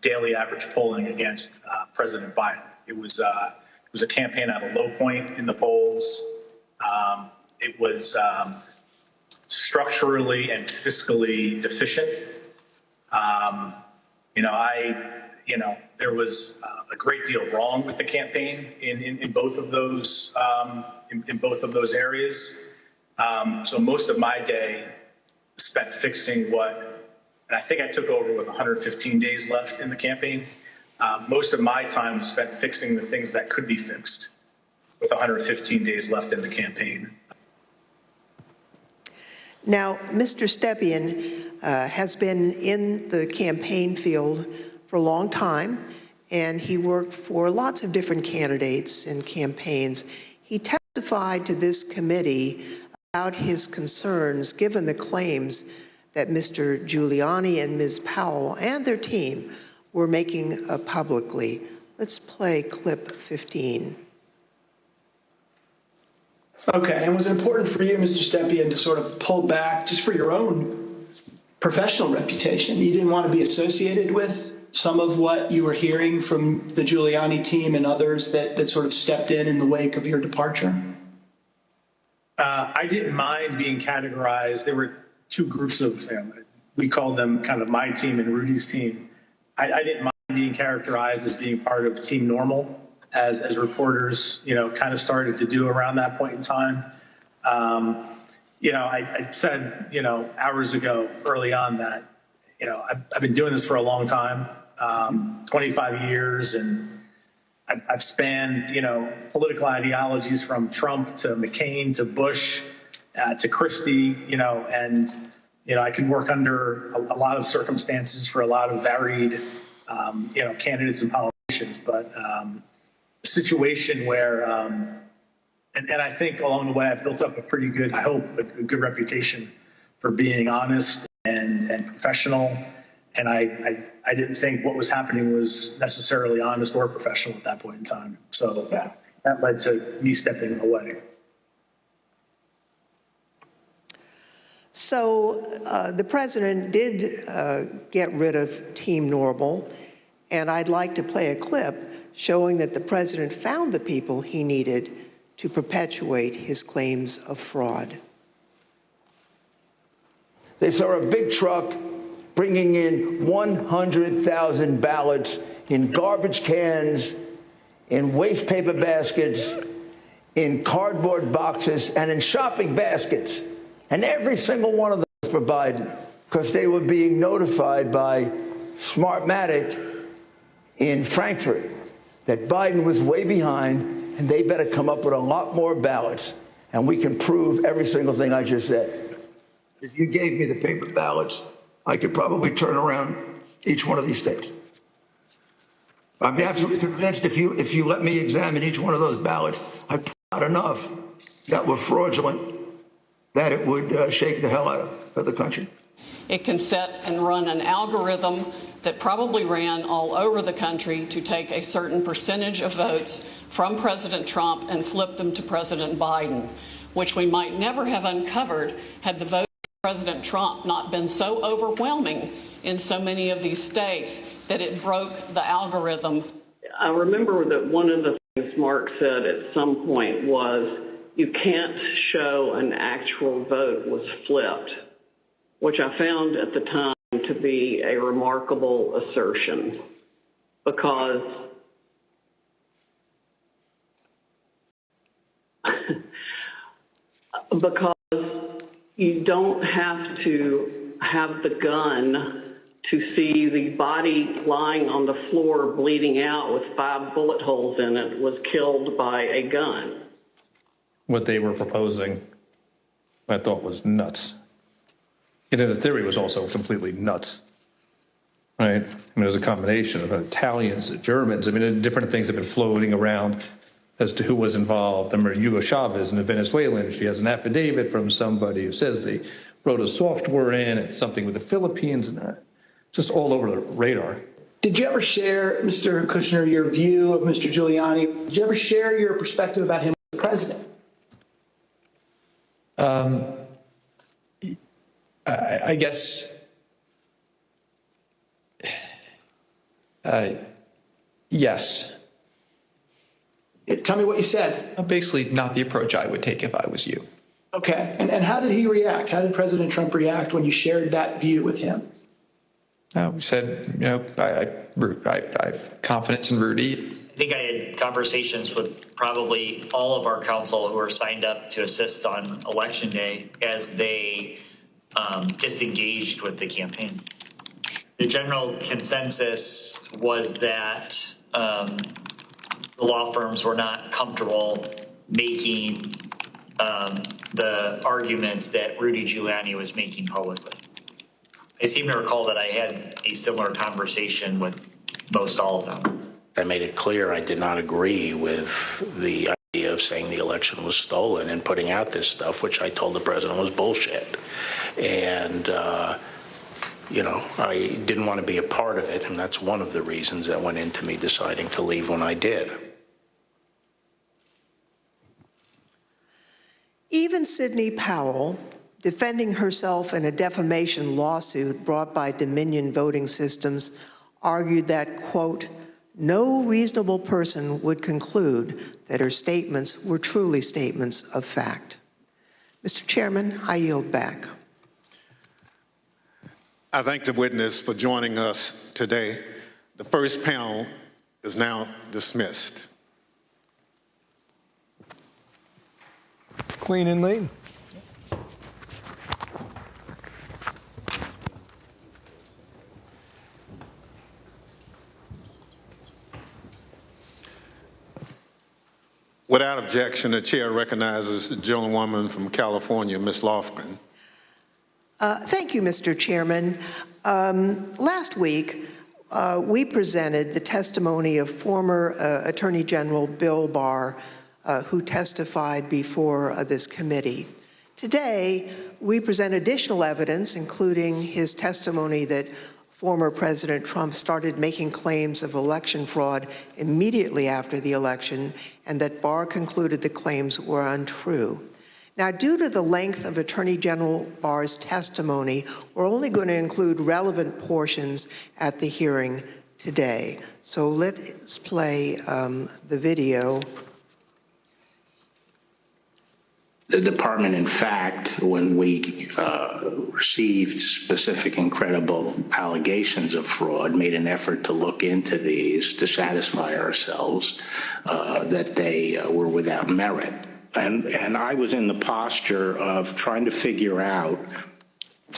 daily average polling against President Biden. It was a campaign at a low point in the polls. It was structurally and fiscally deficient. There was a great deal wrong with the campaign in both of those areas. So most of my day spent fixing and I think I took over with 115 days left in the campaign. Most of my time was spent fixing the things that could be fixed with 115 days left in the campaign. Now, Mr. Stepien has been in the campaign field for a long time, and he worked for lots of different candidates and campaigns. He testified to this committee about his concerns given the claims that Mr. Giuliani and Ms. Powell and their team were making publicly. Let's play clip 15. Okay, and was it important for you, Mr. Stepien, to sort of pull back just for your own professional reputation? You didn't want to be associated with some of what you were hearing from the Giuliani team and others that sort of stepped in the wake of your departure? I didn't mind being categorized. There were two groups of, we called them kind of my team and Rudy's team. I didn't mind being characterized as being part of Team Normal, as reporters, kind of started to do around that point in time. I said, hours ago, early on that, I've been doing this for a long time, 25 years, and I've spanned, political ideologies from Trump to McCain to Bush to Christie, and, I can work under a lot of circumstances for a lot of varied, candidates and politicians, but situation where, and I think along the way I've built up a pretty good, I hope, a good reputation for being honest and professional. And I didn't think what was happening was necessarily honest or professional at that point in time. So that led to me stepping away. So the president did get rid of Team Normal, and I'd like to play a clip showing that the president found the people he needed to perpetuate his claims of fraud. They saw a big truck bringing in 100,000 ballots in garbage cans, in waste paper baskets, in cardboard boxes, and in shopping baskets. And every single one of them was for Biden, because they were being notified by Smartmatic in Frankfurt that Biden was way behind, and they better come up with a lot more ballots, and we can prove every single thing I just said. If you gave me the paper ballots, I could probably turn around each one of these states. I'm absolutely convinced if you let me examine each one of those ballots, I pulled out enough that were fraudulent that it would shake the hell out of the country. It can set and run an algorithm that probably ran all over the country to take a certain percentage of votes from President Trump and flip them to President Biden, which we might never have uncovered had the vote for President Trump not been so overwhelming in so many of these states that it broke the algorithm. I remember that one of the things Mark said at some point was, you can't show an actual vote was flipped, which I found at the time to be a remarkable assertion, because you don't have to have the gun to see the body lying on the floor bleeding out with 5 bullet holes in it was killed by a gun. What they were proposing, I thought was nuts. And the theory was also completely nuts, right? I mean, it was a combination of Italians, Germans. I mean, different things have been floating around as to who was involved. I remember Hugo Chavez and the Venezuelan. She has an affidavit from somebody who says they wrote a software in, and something with the Philippines, and just all over the radar. Did you ever share, Mr. Kushner, your view of Mr. Giuliani? Did you ever share your perspective about him as president? I guess, yes. Tell me what you said. Basically, not the approach I would take if I was you. Okay. And how did he react? How did President Trump react when you shared that view with him? We said, I have confidence in Rudy. I think I had conversations with probably all of our council who are signed up to assist on Election Day as they disengaged with the campaign. The general consensus was that the law firms were not comfortable making the arguments that Rudy Giuliani was making publicly. I seem to recall that I had a similar conversation with most all of them. I made it clear I did not agree with the idea of saying the election was stolen and putting out this stuff, which I told the president was bullshit. And, I didn't want to be a part of it, and that's one of the reasons that went into me deciding to leave when I did. Even Sidney Powell, defending herself in a defamation lawsuit brought by Dominion Voting Systems, argued that, quote, no reasonable person would conclude that her statements were truly statements of fact. Mr. Chairman, I yield back. I thank the witness for joining us today. The first panel is now dismissed. Clean and lean. Without objection, the chair recognizes the gentlewoman from California, Ms. Lofgren. Thank you, Mr. Chairman. Last week, we presented the testimony of former Attorney General Bill Barr, who testified before this committee. Today, we present additional evidence, including his testimony that former President Trump started making claims of election fraud immediately after the election, and that Barr concluded the claims were untrue. Now, due to the length of Attorney General Barr's testimony, we're only going to include relevant portions at the hearing today. So let's play the video. The department, in fact, when we received specific and credible allegations of fraud, made an effort to look into these to satisfy ourselves that they were without merit. And I was in the posture of trying to figure out,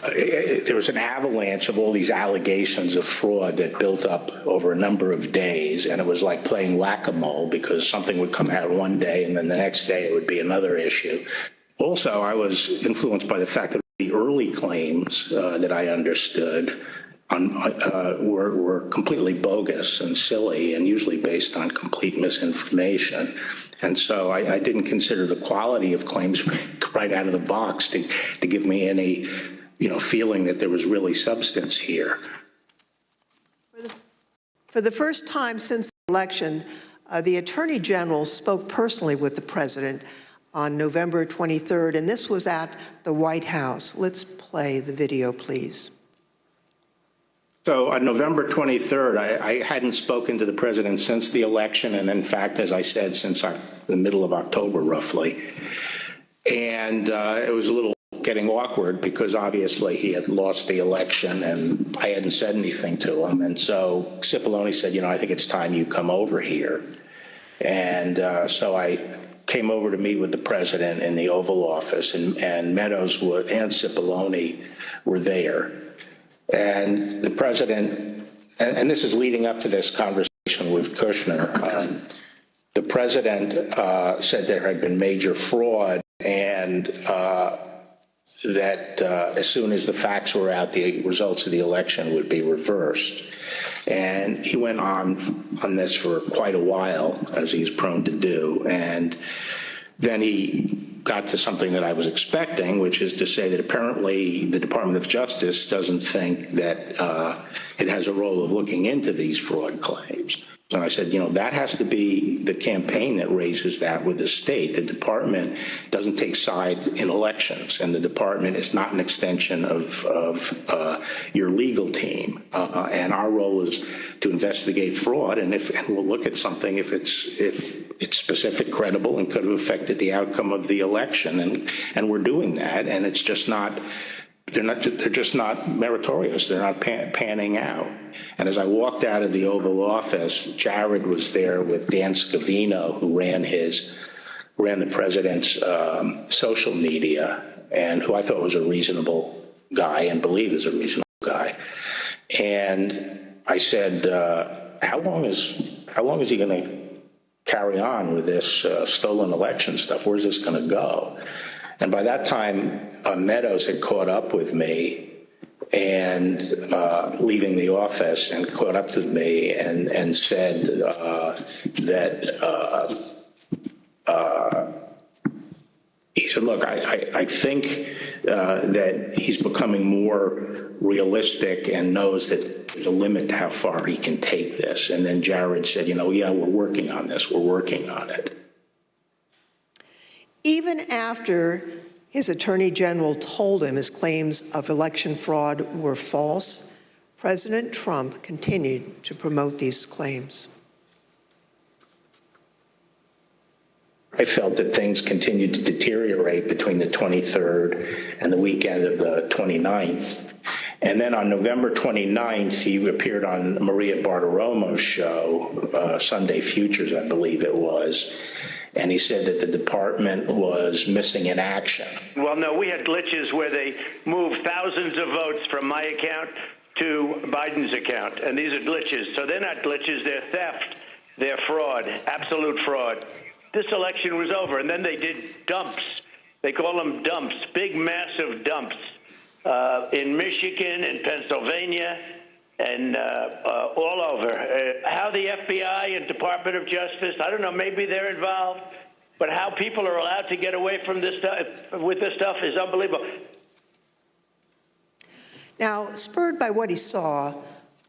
there was an avalanche of all these allegations of fraud that built up over a number of days, and it was like playing whack-a-mole because something would come out one day and then the next day it would be another issue. Also, I was influenced by the fact that the early claims that I understood were completely bogus and silly and usually based on complete misinformation. And so I didn't consider the quality of claims right out of the box to give me any, feeling that there was really substance here. For the first time since the election, the Attorney General spoke personally with the President on November 23rd, and this was at the White House. Let's play the video, please. So on November 23rd, I hadn't spoken to the president since the election, and in fact, as I said, since the middle of October, roughly. And it was a little getting awkward because obviously he had lost the election and I hadn't said anything to him. And so Cipollone said, I think it's time you come over here. And so I came over to meet with the president in the Oval Office, and Meadows and Cipollone were there. And the president, and this is leading up to this conversation with Kushner, the president said there had been major fraud and that as soon as the facts were out, the results of the election would be reversed. And he went on this for quite a while, as he's prone to do. And then he got to something that I was expecting, which is to say that apparently the Department of Justice doesn't think that it has a role of looking into these fraud claims. And I said, you know, that has to be the campaign that raises that with the state. The department doesn't take side in elections, and the department is not an extension of your legal team. And our role is to investigate fraud, and we'll look at something if it's specific, credible, and could have affected the outcome of the election. And we're doing that, and it's just not. They're just not meritorious. They're not panning out. And as I walked out of the Oval Office, Jared was there with Dan Scavino, who ran the president's social media, and who I thought was a reasonable guy and believe is a reasonable guy. And I said, how long is he going to carry on with this stolen election stuff? Where's this going to go? And by that time, Meadows had caught up with me and leaving the office and caught up with me and said that he said, look, I think that he's becoming more realistic and knows that there's a limit to how far he can take this. And then Jared said, you know, yeah, we're working on this. We're working on it. Even after his attorney general told him his claims of election fraud were false, President Trump continued to promote these claims. I felt that things continued to deteriorate between the 23rd and the weekend of the 29th. And then on November 29th, he appeared on Maria Bartiromo's show, Sunday Futures, I believe it was. And he said that the department was missing in action. Well, no, we had glitches where they moved thousands of votes from my account to Biden's account. And these are glitches. So they're not glitches, they're theft, they're fraud, absolute fraud. This election was over, and then they did dumps. They call them dumps, big, massive dumps in Michigan and Pennsylvania and all over. How the FBI and Department of Justice, I don't know, maybe they're involved, but how people are allowed to get away from this stuff with this stuff is unbelievable. Now, spurred by what he saw,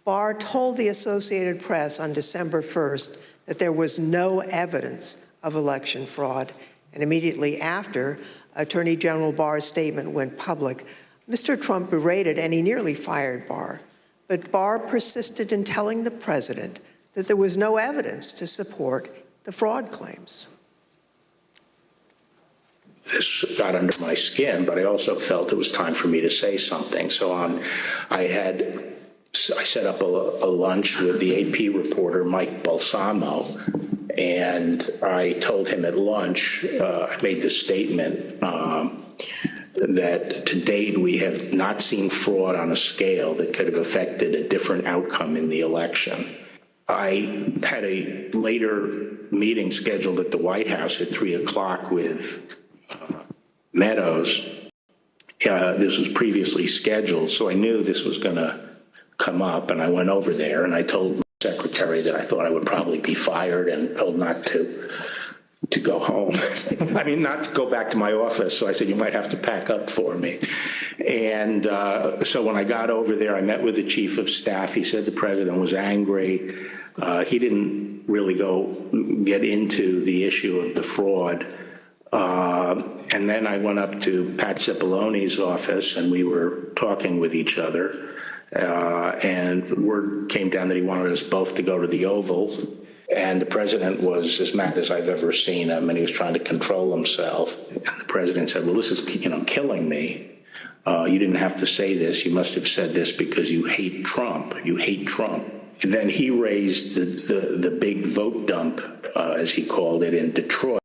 Barr told the Associated Press on December 1st that there was no evidence of election fraud. And immediately after Attorney General Barr's statement went public, Mr. Trump berated and he nearly fired Barr. But Barr persisted in telling the president that there was no evidence to support the fraud claims. This got under my skin, but I also felt it was time for me to say something. So I set up a lunch with the AP reporter, Mike Balsamo, and I told him at lunch, I made this statement that to date we have not seen fraud on a scale that could have affected a different outcome in the election. I had a later meeting scheduled at the White House at 3 o'clock with Meadows. This was previously scheduled, so I knew this was going to come up, and I went over there and I told my secretary that I thought I would probably be fired and told not to go home. I mean, not to go back to my office. So I said, you might have to pack up for me. And so when I got over there, I met with the chief of staff. He said the president was angry. He didn't really get into the issue of the fraud. And then I went up to Pat Cipollone's office and we were talking with each other. And word came down that he wanted us both to go to the Oval. And the president was as mad as I've ever seen him, and he was trying to control himself. And the president said, well, this is, killing me. You didn't have to say this. You must have said this because you hate Trump. You hate Trump. And then he raised the big vote dump, as he called it, in Detroit.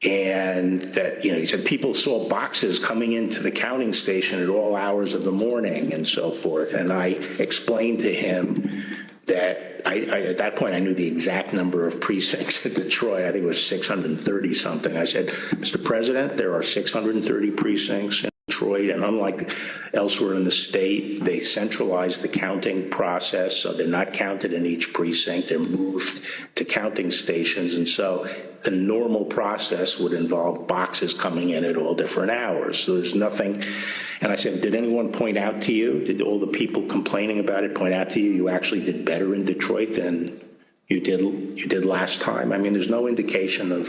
And that, he said people saw boxes coming into the counting station at all hours of the morning and so forth. And I explained to him that at that point I knew the exact number of precincts in Detroit. I think it was 630 something. I said, Mr. President, there are 630 precincts in Detroit, and unlike elsewhere in the state, they centralized the counting process, so they're not counted in each precinct. They're moved to counting stations, and so the normal process would involve boxes coming in at all different hours. So there's nothing. And I said, did anyone point out to you, did all the people complaining about it point out to you, you actually did better in Detroit than you did last time. I mean, there's no indication of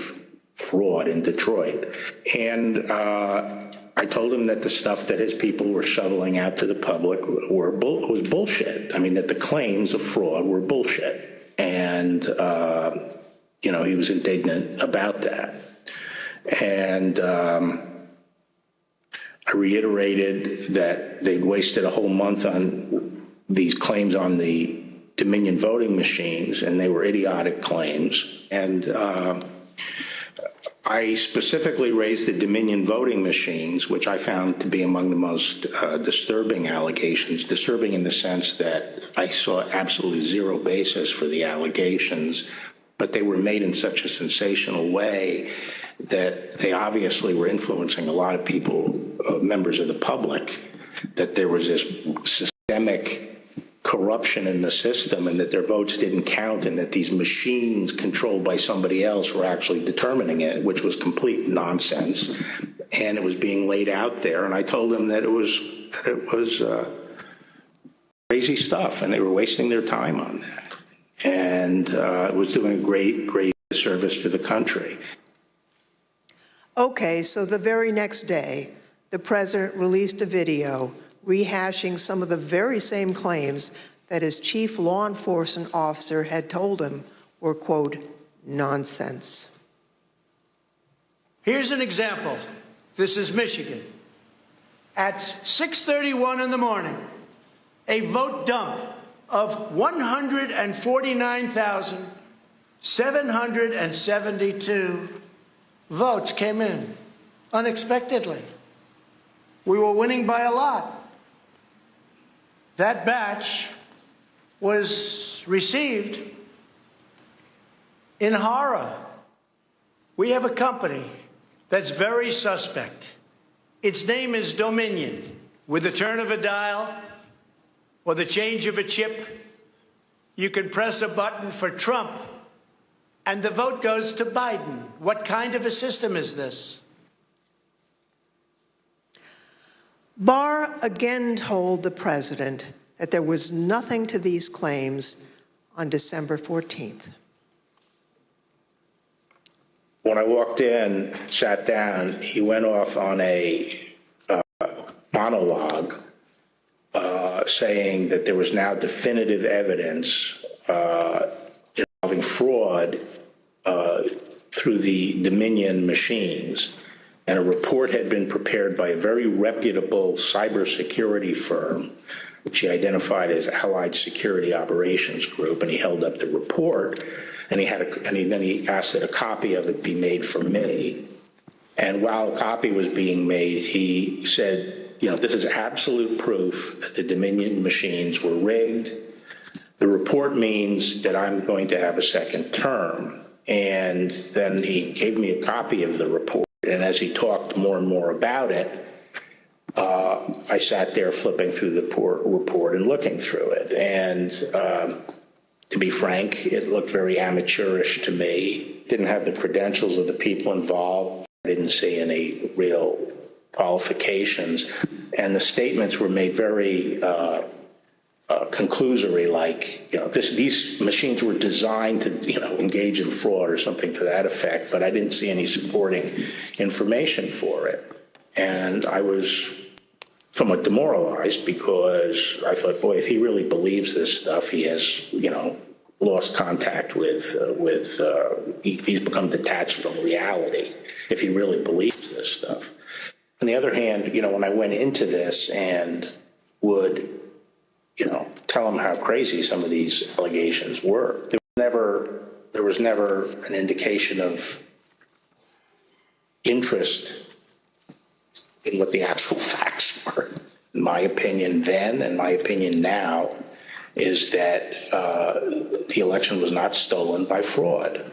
fraud in Detroit. And I told him that the stuff that his people were shoveling out to the public was bullshit. I mean, that the claims of fraud were bullshit. And, he was indignant about that. And I reiterated that they'd wasted a whole month on these claims on the Dominion voting machines, and they were idiotic claims. And I specifically raised the Dominion voting machines, which I found to be among the most disturbing allegations, disturbing in the sense that I saw absolutely zero basis for the allegations, but they were made in such a sensational way that they obviously were influencing a lot of people, members of the public, that there was this systemic corruption in the system and that their votes didn't count and that these machines controlled by somebody else were actually determining it, which was complete nonsense. And it was being laid out there. And I told them that it was crazy stuff and they were wasting their time on that. And it was doing a great service to the country. Okay, so the very next day, the president released a video rehashing some of the very same claims that his chief law enforcement officer had told him were, quote, nonsense. Here's an example. This is Michigan. At 6:31 in the morning, a vote dump of 149,772 votes came in unexpectedly. We were winning by a lot. That batch was received in horror. We have a company that's very suspect. Its name is Dominion. With the turn of a dial or the change of a chip, you can press a button for Trump and the vote goes to Biden. What kind of a system is this? Barr again told the president that there was nothing to these claims on December 14th. When I walked in, sat down, he went off on a monologue saying that there was now definitive evidence involving fraud through the Dominion machines. And a report had been prepared by a very reputable cybersecurity firm, which he identified as Allied Security Operations Group, and he held up the report, and then he asked that a copy of it be made for me. And while a copy was being made, he said, this is absolute proof that the Dominion machines were rigged. The report means that I'm going to have a second term. And then he gave me a copy of the report. And as he talked more and more about it, I sat there flipping through the report and looking through it. And to be frank, it looked very amateurish to me. Didn't have the credentials of the people involved. I didn't see any real qualifications. And the statements were made very conclusory, like, these machines were designed to, engage in fraud or something to that effect, but I didn't see any supporting information for it. And I was somewhat demoralized because I thought, boy, if he really believes this stuff, he has, lost contact with he's become detached from reality if he really believes this stuff. On the other hand, when I went into this and would tell him how crazy some of these allegations were, there was never an indication of interest in what the actual facts were. In my opinion then, and my opinion now, is that the election was not stolen by fraud.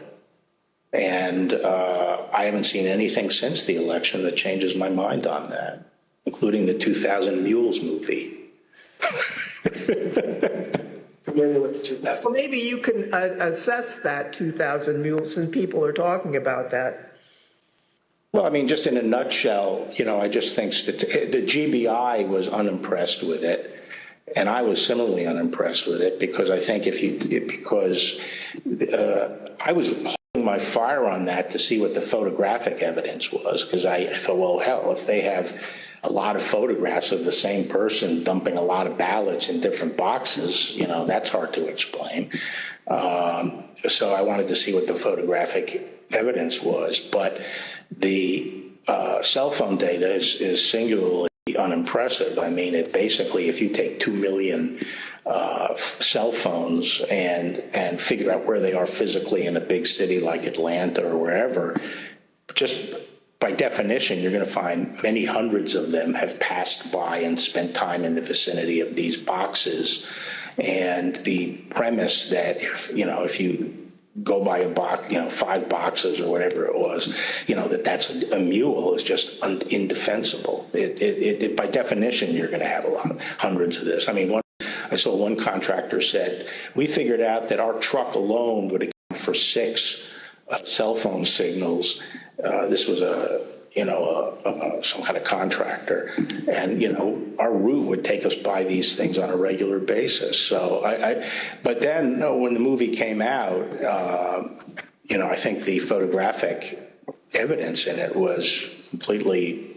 And I haven't seen anything since the election that changes my mind on that, including the 2000 Mules movie. Familiar with the 2000? Well, maybe you can assess that 2000 Mules, and people are talking about that. Well, I mean, just in a nutshell, I just think that the GBI was unimpressed with it. And I was similarly unimpressed with it because I think I was holding my fire on that to see what the photographic evidence was, because I thought, well, hell, if they have a lot of photographs of the same person dumping a lot of ballots in different boxes, that's hard to explain. So I wanted to see what the photographic evidence was. But the cell phone data is singularly unimpressive. I mean, it basically, if you take 2 million cell phones and figure out where they are physically in a big city like Atlanta or wherever, just by definition, you're going to find many hundreds of them have passed by and spent time in the vicinity of these boxes. And the premise that, if you go by a box, 5 boxes or whatever it was, that's a mule is just indefensible. It by definition, you're going to have hundreds of this. I mean, I saw one contractor said, we figured out that our truck alone would account for 6 cell phone signals. This was some kind of contractor, and our route would take us by these things on a regular basis. So but then when the movie came out, I think the photographic evidence in it was completely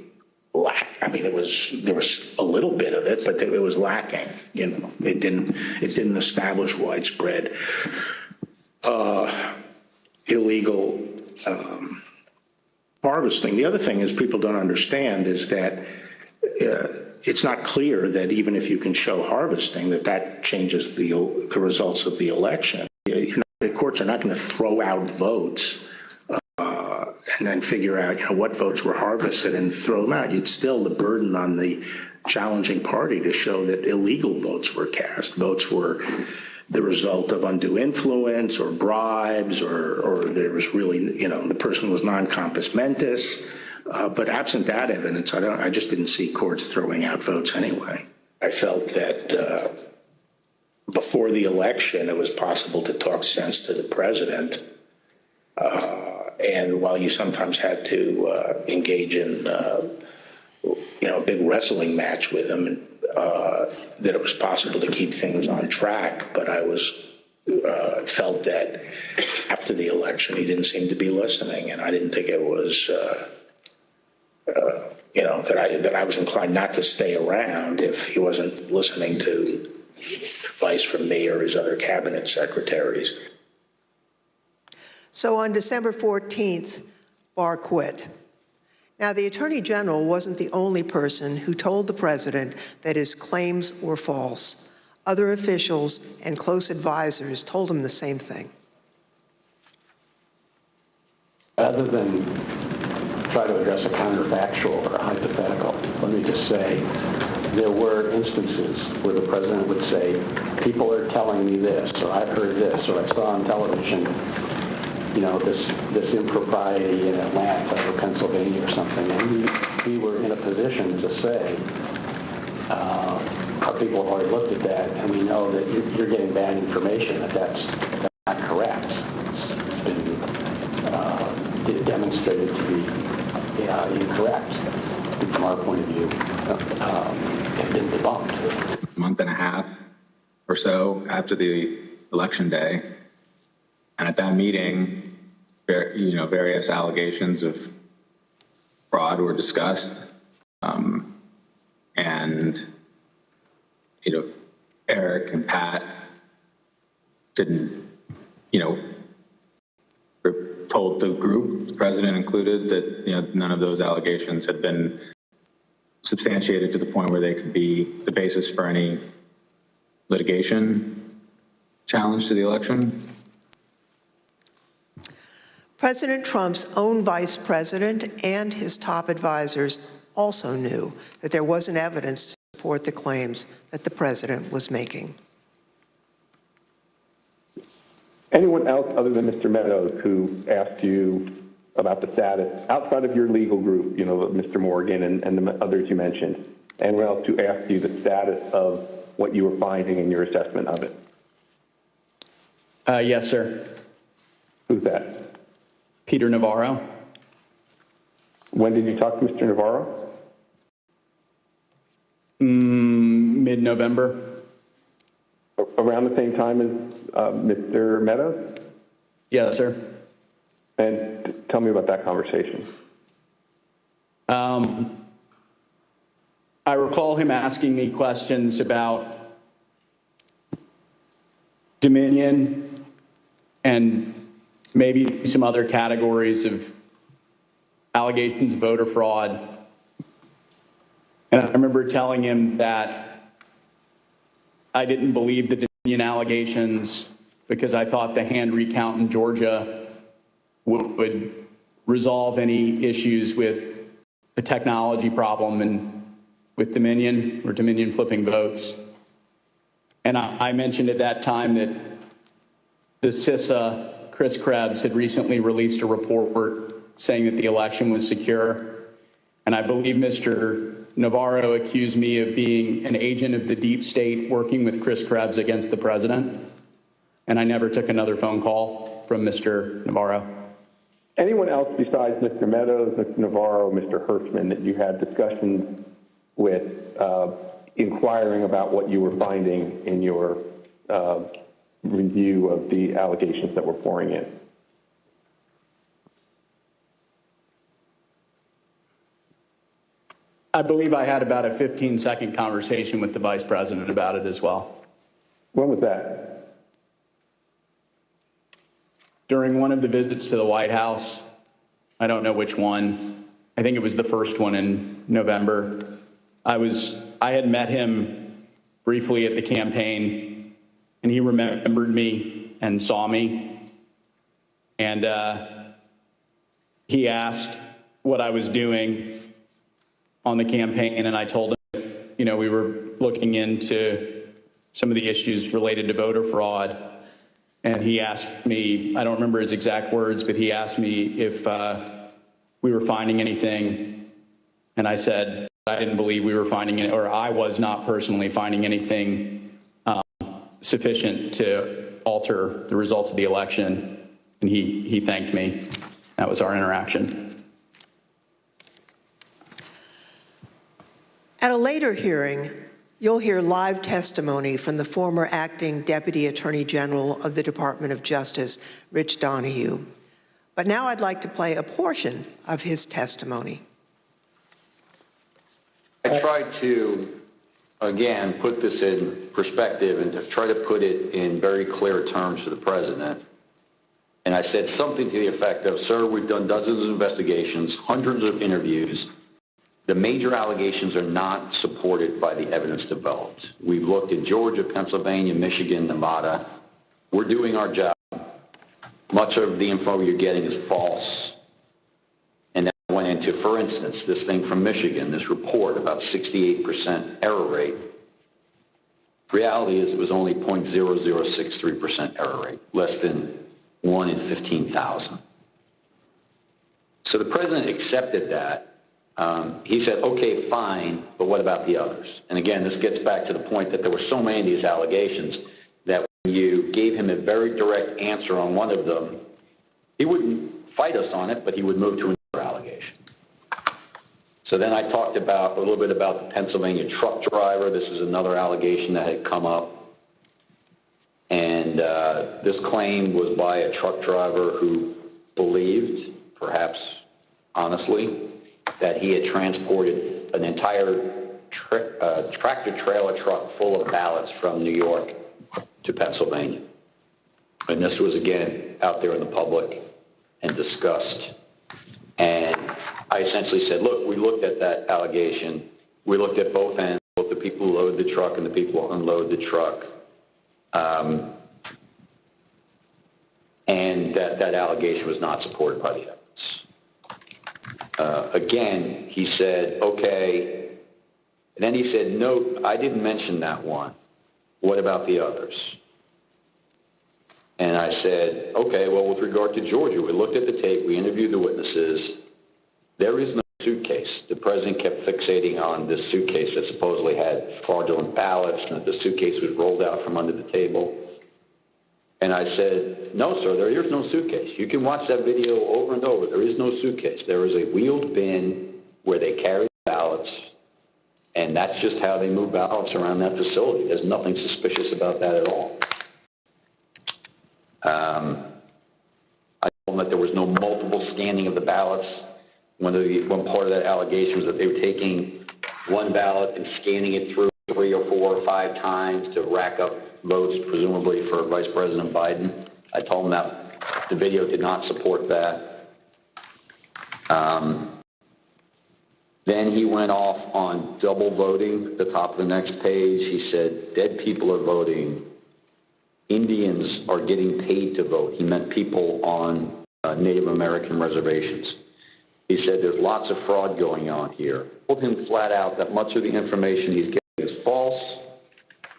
I mean, there was a little bit of it, but it was lacking. It didn't establish widespread illegal harvesting. The other thing is people don't understand is that it's not clear that even if you can show harvesting, that changes the results of the election. The courts are not going to throw out votes and then figure out what votes were harvested and throw them out. It's still the burden on the challenging party to show that illegal votes were cast. Votes were the result of undue influence or bribes, or there was really, the person was non compos mentis. But absent that evidence, I just didn't see courts throwing out votes anyway. I felt that before the election, it was possible to talk sense to the president. And while you sometimes had to engage in, a big wrestling match with him, that it was possible to keep things on track. But I felt that after the election, he didn't seem to be listening, and I didn't think it was, that I was inclined not to stay around if he wasn't listening to advice from me or his other cabinet secretaries. So on December 14th, Barr quit. Now, the Attorney General wasn't the only person who told the president that his claims were false. Other officials and close advisors told him the same thing. Rather than try to address a counterfactual or a hypothetical, let me just say there were instances where the president would say, people are telling me this, or I've heard this, or I saw on television, this impropriety in Atlanta or Pennsylvania or something, and we were in a position to say, our people have already looked at that, and we know that you're getting bad information, that's not correct. It's been demonstrated to be incorrect from our point of view, have been debunked. A month and a half or so after the election day, and at that meeting, various allegations of fraud were discussed, and Eric and Pat didn't, told the group, the president included, that none of those allegations had been substantiated to the point where they could be the basis for any litigation challenge to the election. President Trump's own vice president and his top advisors also knew that there wasn't evidence to support the claims that the president was making. Anyone else other than Mr. Meadows who asked you about the status, outside of your legal group, Mr. Morgan and the others you mentioned, anyone else who asked you the status of what you were finding in your assessment of it? Yes, sir. Who's that? Peter Navarro. When did you talk to Mr. Navarro? Mid-November. around the same time as Mr. Meadows? Yes, sir. And tell me about that conversation. I recall him asking me questions about Dominion and maybe some other categories of allegations of voter fraud. And I remember telling him that I didn't believe the Dominion allegations because I thought the hand recount in Georgia would resolve any issues with a technology problem and with Dominion or Dominion flipping votes. And I mentioned at that time that the CISA, Chris Krebs, had recently released a report saying that the election was secure. And I believe Mr. Navarro accused me of being an agent of the deep state working with Chris Krebs against the president. And I never took another phone call from Mr. Navarro. Anyone else besides Mr. Meadows, Mr. Navarro, Mr. Hirschman that you had discussions with inquiring about what you were finding in your review of the allegations that were pouring in? I believe I had about a 15-second conversation with the vice president about it as well. When was that? During one of the visits to the White House. I don't know which one. I think it was the first one in November. I had met him briefly at the campaign, and he remembered me and saw me. And he asked what I was doing on the campaign, and I told him, you know, we were looking into some of the issues related to voter fraud. And he asked me, I don't remember his exact words, but he asked me if we were finding anything. And I said, I didn't believe we were finding it, or I was not personally finding anything sufficient to alter the results of the election. And he thanked me. That was our interaction. At a later hearing, you'll hear live testimony from the former acting Deputy Attorney General of the Department of Justice, Rich Donoghue. But now I'd like to play a portion of his testimony. I tried to, again, put this in perspective and to try to put it in very clear terms to the president. And I said something to the effect of, sir, we've done dozens of investigations, hundreds of interviews. The major allegations are not supported by the evidence developed. We've looked at Georgia, Pennsylvania, Michigan, Nevada. We're doing our job. Much of the info you're getting is false. And then I went into, for instance, this thing from Michigan, this report about 68% error rate. Reality is it was only 0.0063% error rate, less than 1 in 15,000. So the president accepted that. He said, okay, fine, but what about the others? And again, this gets back to the point that there were so many of these allegations that when you gave him a very direct answer on one of them, he wouldn't fight us on it, but he would move to another allegation. So then I talked about a little bit about the Pennsylvania truck driver. This is another allegation that had come up. And this claim was by a truck driver who believed, perhaps honestly, that he had transported an entire tractor-trailer truck full of ballots from New York to Pennsylvania. And this was, again, out there in the public and discussed. And I essentially said, look, we looked at that allegation. We looked at both ends, both the people who load the truck and the people who unload the truck. And that allegation was not supported by the evidence. Again, he said, okay. And then he said, no, I didn't mention that one. What about the others? And I said, okay, well, with regard to Georgia, we looked at the tape, we interviewed the witnesses. There is no suitcase. The president kept fixating on this suitcase that supposedly had fraudulent ballots and that the suitcase was rolled out from under the table. And I said, no, sir, there is no suitcase. You can watch that video over and over. There is no suitcase. There is a wheeled bin where they carry ballots. And that's just how they move ballots around that facility. There's nothing suspicious about that at all. I told them that there was no multiple scanning of the ballots. One part of that allegation was that they were taking one ballot and scanning it through 3 or 4 or 5 times to rack up votes, presumably for Vice President Biden. I told them that the video did not support that. Then he went off on double voting at the top of the next page. He said, dead people are voting. Indians are getting paid to vote. He meant people on Native American reservations. He said there's lots of fraud going on here. Told him flat out that much of the information he's getting is false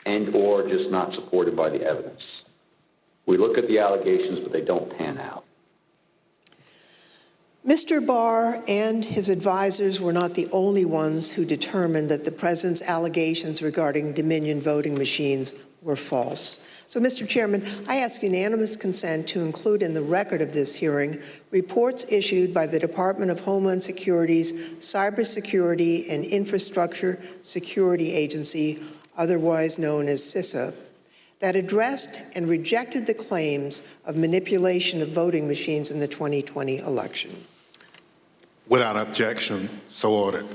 and or just not supported by the evidence. We look at the allegations, but they don't pan out. Mr. Barr and his advisors were not the only ones who determined that the president's allegations regarding Dominion voting machines were false. So, Mr. Chairman, I ask unanimous consent to include in the record of this hearing reports issued by the Department of Homeland Security's Cybersecurity and Infrastructure Security Agency, otherwise known as CISA, that addressed and rejected the claims of manipulation of voting machines in the 2020 election. Without objection, so ordered.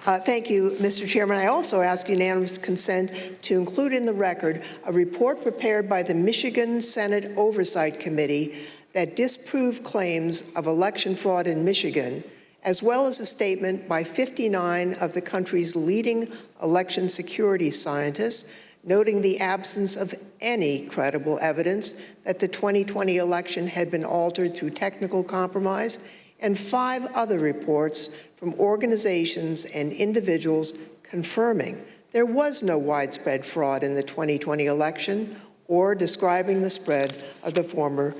Thank you, Mr. Chairman. I also ask unanimous consent to include in the record a report prepared by the Michigan Senate Oversight Committee that disproved claims of election fraud in Michigan, as well as a statement by 59 of the country's leading election security scientists noting the absence of any credible evidence that the 2020 election had been altered through technical compromise, and 5 other reports from organizations and individuals confirming there was no widespread fraud in the 2020 election or describing the spread of the former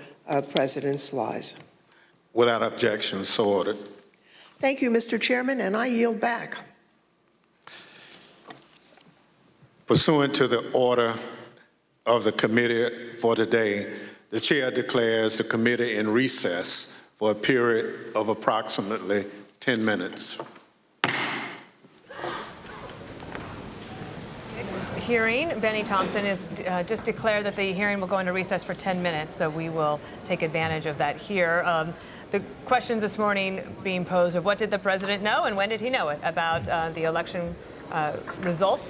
president's lies. Without objection, so ordered. Thank you, Mr. Chairman, and I yield back. Pursuant to the order of the committee for today, the chair declares the committee in recess for a period of approximately 10 minutes. Next hearing, Benny Thompson has just declared that the hearing will go into recess for 10 minutes, so we will take advantage of that here. The questions this morning being posed of what did the president know and when did he know it about the election results?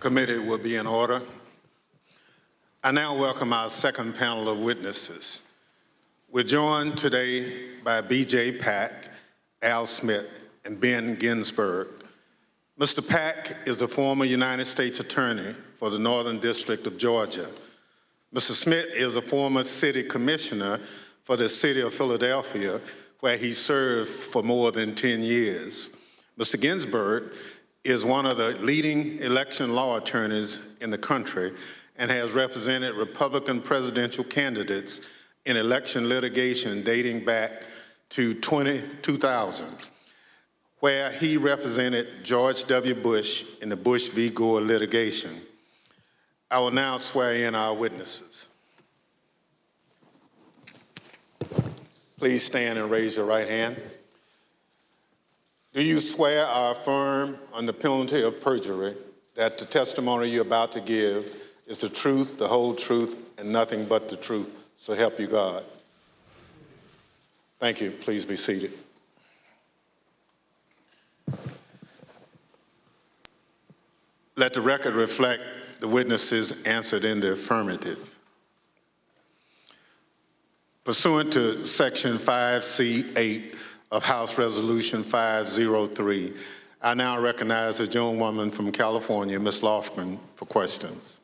Committee will be in order. I now welcome our second panel of witnesses. We're joined today by B.J. Pack, Al Smith, and Ben Ginsberg. Mr. Pack is a former United States Attorney for the Northern District of Georgia. Mr. Smith is a former city commissioner for the city of Philadelphia, where he served for more than 10 years. Mr. Ginsberg is one of the leading election law attorneys in the country and has represented Republican presidential candidates in election litigation dating back to 2000, where he represented George W. Bush in the Bush v. Gore litigation. I will now swear in our witnesses. Please stand and raise your right hand. Do you swear or affirm on the penalty of perjury that the testimony you're about to give is the truth, the whole truth, and nothing but the truth? So help you God. Thank you. Please be seated. Let the record reflect the witnesses answered in the affirmative. Pursuant to Section 5C8 of House Resolution 503, I now recognize the gentlewoman from California, Ms. Lofgren, for questions.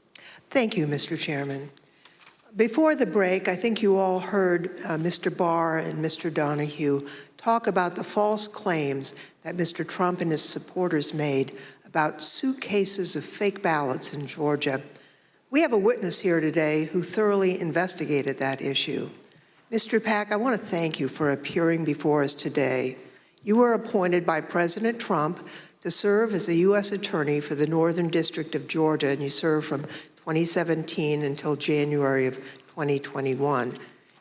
Thank you, Mr. Chairman. Before the break, I think you all heard Mr. Barr and Mr. Donahue talk about the false claims that Mr. Trump and his supporters made about suitcases of fake ballots in Georgia. We have a witness here today who thoroughly investigated that issue. Mr. Pack, I want to thank you for appearing before us today. You were appointed by President Trump to serve as a U.S. Attorney for the Northern District of Georgia, and you served from 2017 until January of 2021.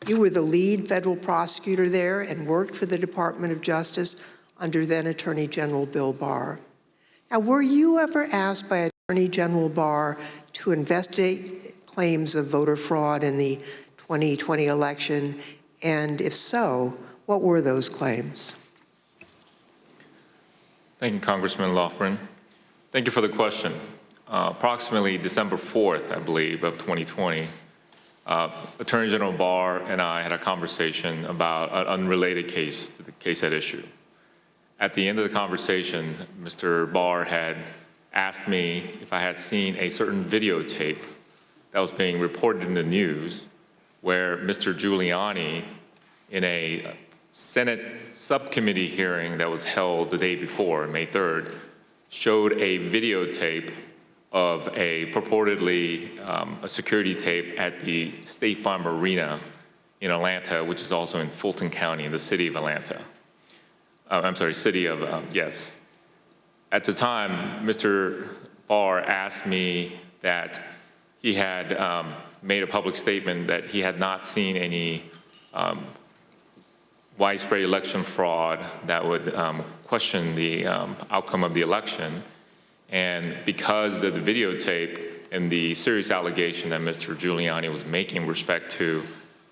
You were the lead federal prosecutor there and worked for the Department of Justice under then Attorney General Bill Barr. Now, were you ever asked by Attorney General Barr to investigate claims of voter fraud in the 2020 election? And if so, what were those claims? Thank you, Congressman Lofgren. Thank you for the question. Approximately December 4th, I believe, of 2020, Attorney General Barr and I had a conversation about an unrelated case to the case at issue. At the end of the conversation, Mr. Barr had asked me if I had seen a certain videotape that was being reported in the news where Mr. Giuliani, in a Senate subcommittee hearing that was held the day before, May 3rd, showed a videotape of a purportedly a security tape at the State Farm Arena in Atlanta, which is also in Fulton County in the city of Atlanta. I'm sorry, city of, yes. At the time, Mr. Barr asked me that he had made a public statement that he had not seen any widespread election fraud that would question the outcome of the election. And because of the videotape and the serious allegation that Mr. Giuliani was making with respect to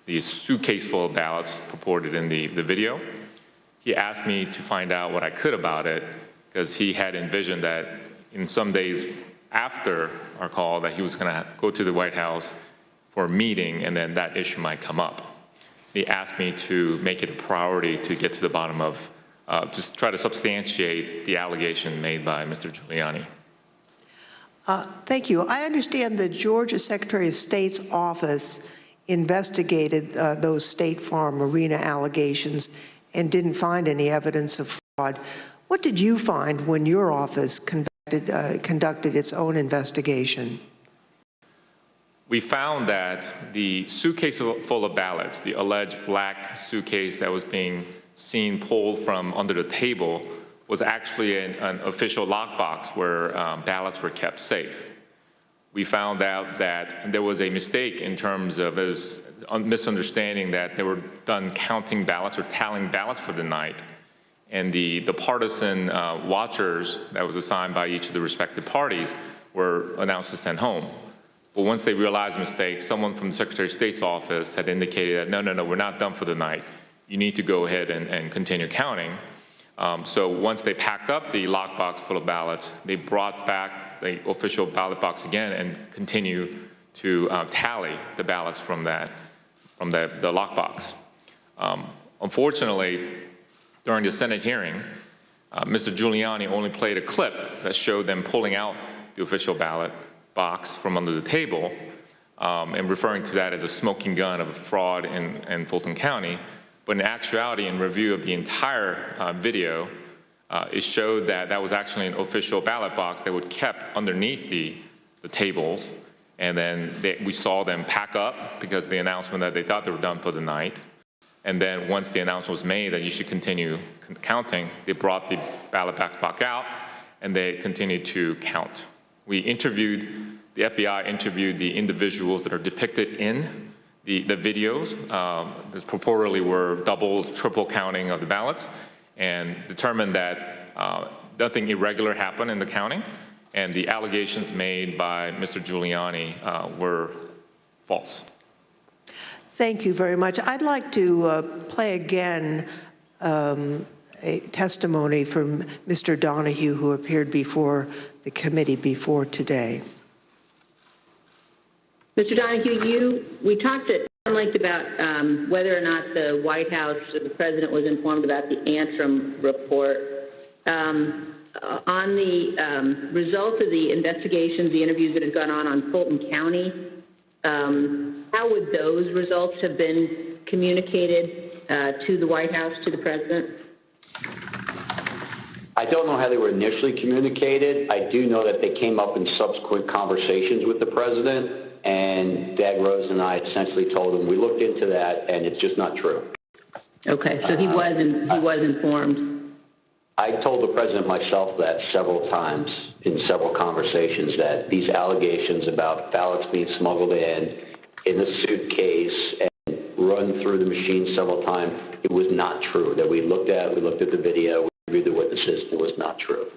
the suitcase full of ballots purported in the video, he asked me to find out what I could about it, because he had envisioned that in some days after our call that he was going to go to the White House for a meeting, and then that issue might come up. He asked me to make it a priority to get to the bottom of, to try to substantiate the allegation made by Mr. Giuliani. Thank you. I understand the Georgia Secretary of State's office investigated those State Farm Arena allegations and didn't find any evidence of fraud. What did you find when your office conducted its own investigation? We found that the suitcase full of ballots, the alleged black suitcase that was being seen pulled from under the table, was actually an official lockbox where ballots were kept safe. We found out that there was a mistake in terms of a misunderstanding that they were done counting ballots or tallying ballots for the night, and the partisan watchers that was assigned by each of the respective parties were announced to send home. But once they realized the mistake, someone from the Secretary of State's office had indicated that, no, we're not done for the night. You need to go ahead and continue counting. So once they packed up the lockbox full of ballots, they brought back the official ballot box again and continue to tally the ballots from the lockbox. Unfortunately, during the Senate hearing, Mr. Giuliani only played a clip that showed them pulling out the official ballot box from under the table and referring to that as a smoking gun of a fraud in Fulton County. But in actuality, in review of the entire video, it showed that that was actually an official ballot box that was kept underneath the tables. And then we saw them pack up because of the announcement that they thought they were done for the night. And then once the announcement was made that you should continue counting, they brought the ballot box out and they continued to count. The FBI interviewed the individuals that are depicted in the videos that purportedly were double, triple counting of the ballots, and determined that nothing irregular happened in the counting, and the allegations made by Mr. Giuliani were false. Thank you very much. I'd like to play again a testimony from Mr. Donahue, who appeared before the committee before today. Mr. Donahue, we talked at some length about whether or not the White House or the president was informed about the Antrim report. On the results of the investigations, the interviews that have gone on Fulton County, how would those results have been communicated to the White House, to the president? I don't know how they were initially communicated. I do know that they came up in subsequent conversations with the president, and Dag Rose and I essentially told him we looked into that, and it's just not true. Okay, so he was informed. I told the president myself that several times in several conversations, that these allegations about ballots being smuggled in a suitcase and run through the machine several times, it was not true. That we looked at the video, we reviewed the witnesses, it was not true.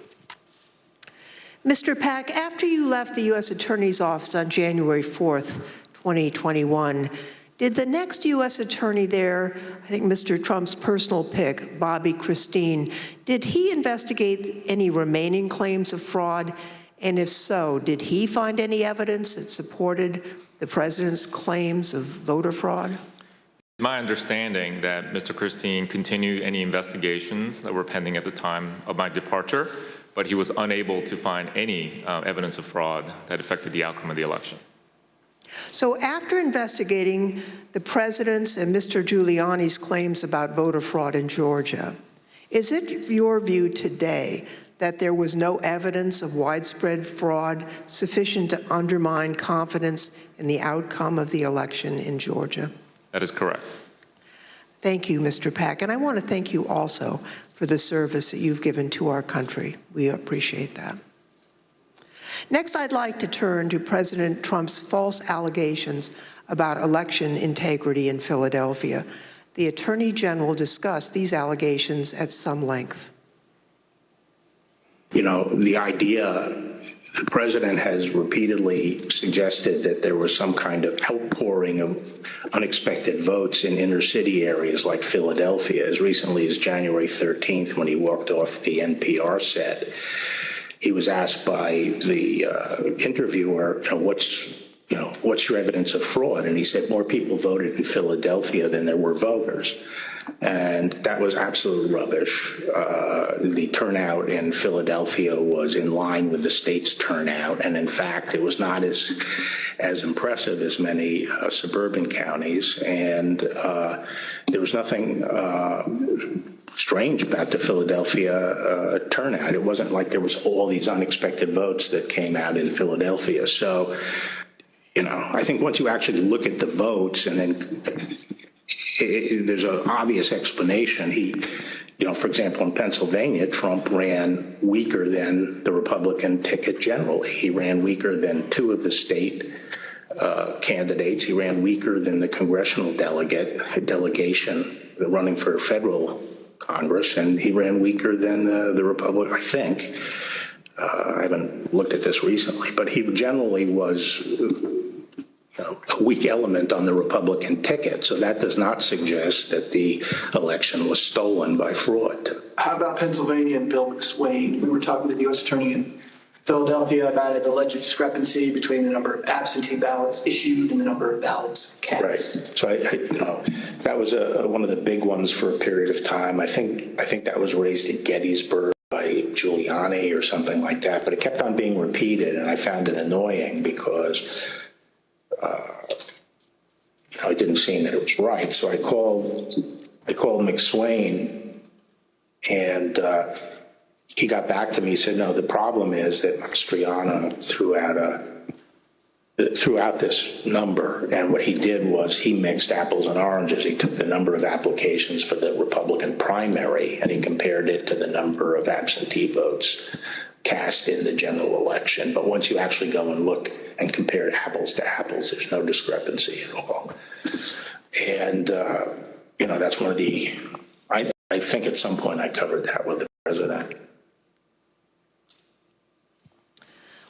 Mr. Pack, after you left the U.S. Attorney's Office on January 4th, 2021, did the next U.S. Attorney there, I think Mr. Trump's personal pick, Bobby Christine, did he investigate any remaining claims of fraud? And if so, did he find any evidence that supported the president's claims of voter fraud? My understanding that Mr. Christine continued any investigations that were pending at the time of my departure, but he was unable to find any evidence of fraud that affected the outcome of the election. So after investigating the president's and Mr. Giuliani's claims about voter fraud in Georgia, is it your view today that there was no evidence of widespread fraud sufficient to undermine confidence in the outcome of the election in Georgia? That is correct. Thank you, Mr. Pack. And I want to thank you also for the service that you've given to our country. We appreciate that. Next, I'd like to turn to President Trump's false allegations about election integrity in Philadelphia. The Attorney General discussed these allegations at some length. You know, the idea, the president has repeatedly suggested that there was some kind of outpouring of unexpected votes in inner city areas like Philadelphia as recently as January 13th when he walked off the NPR set. He was asked by the interviewer, what's your evidence of fraud? And he said more people voted in Philadelphia than there were voters. And that was absolute rubbish. The turnout in Philadelphia was in line with the state's turnout. And in fact, it was not as impressive as many suburban counties. And there was nothing strange about the Philadelphia turnout. It wasn't like there was all these unexpected votes that came out in Philadelphia. So, I think once you actually look at the votes and then there's an obvious explanation. For example, in Pennsylvania, Trump ran weaker than the Republican ticket generally. He ran weaker than two of the state candidates. He ran weaker than the congressional delegation running for federal Congress, and he ran weaker than the Republican, I think. I haven't looked at this recently, but he generally was a weak element on the Republican ticket. So that does not suggest that the election was stolen by fraud. How about Pennsylvania and Bill McSwain? We were talking to the U.S. Attorney in Philadelphia about an alleged discrepancy between the number of absentee ballots issued and the number of ballots cast. Right. So that was one of the big ones for a period of time. I think that was raised at Gettysburg by Giuliani or something like that, but it kept on being repeated, and I found it annoying because it didn't seem that it was right. So I called McSwain, and he got back to me. He said, no, the problem is that Mastriano threw out this number, and what he did was he mixed apples and oranges. He took the number of applications for the Republican primary and he compared it to the number of absentee votes cast in the general election. But once you actually go and look and compare apples to apples, there's no discrepancy at all. And that's one of the I think at some point I covered that with the president.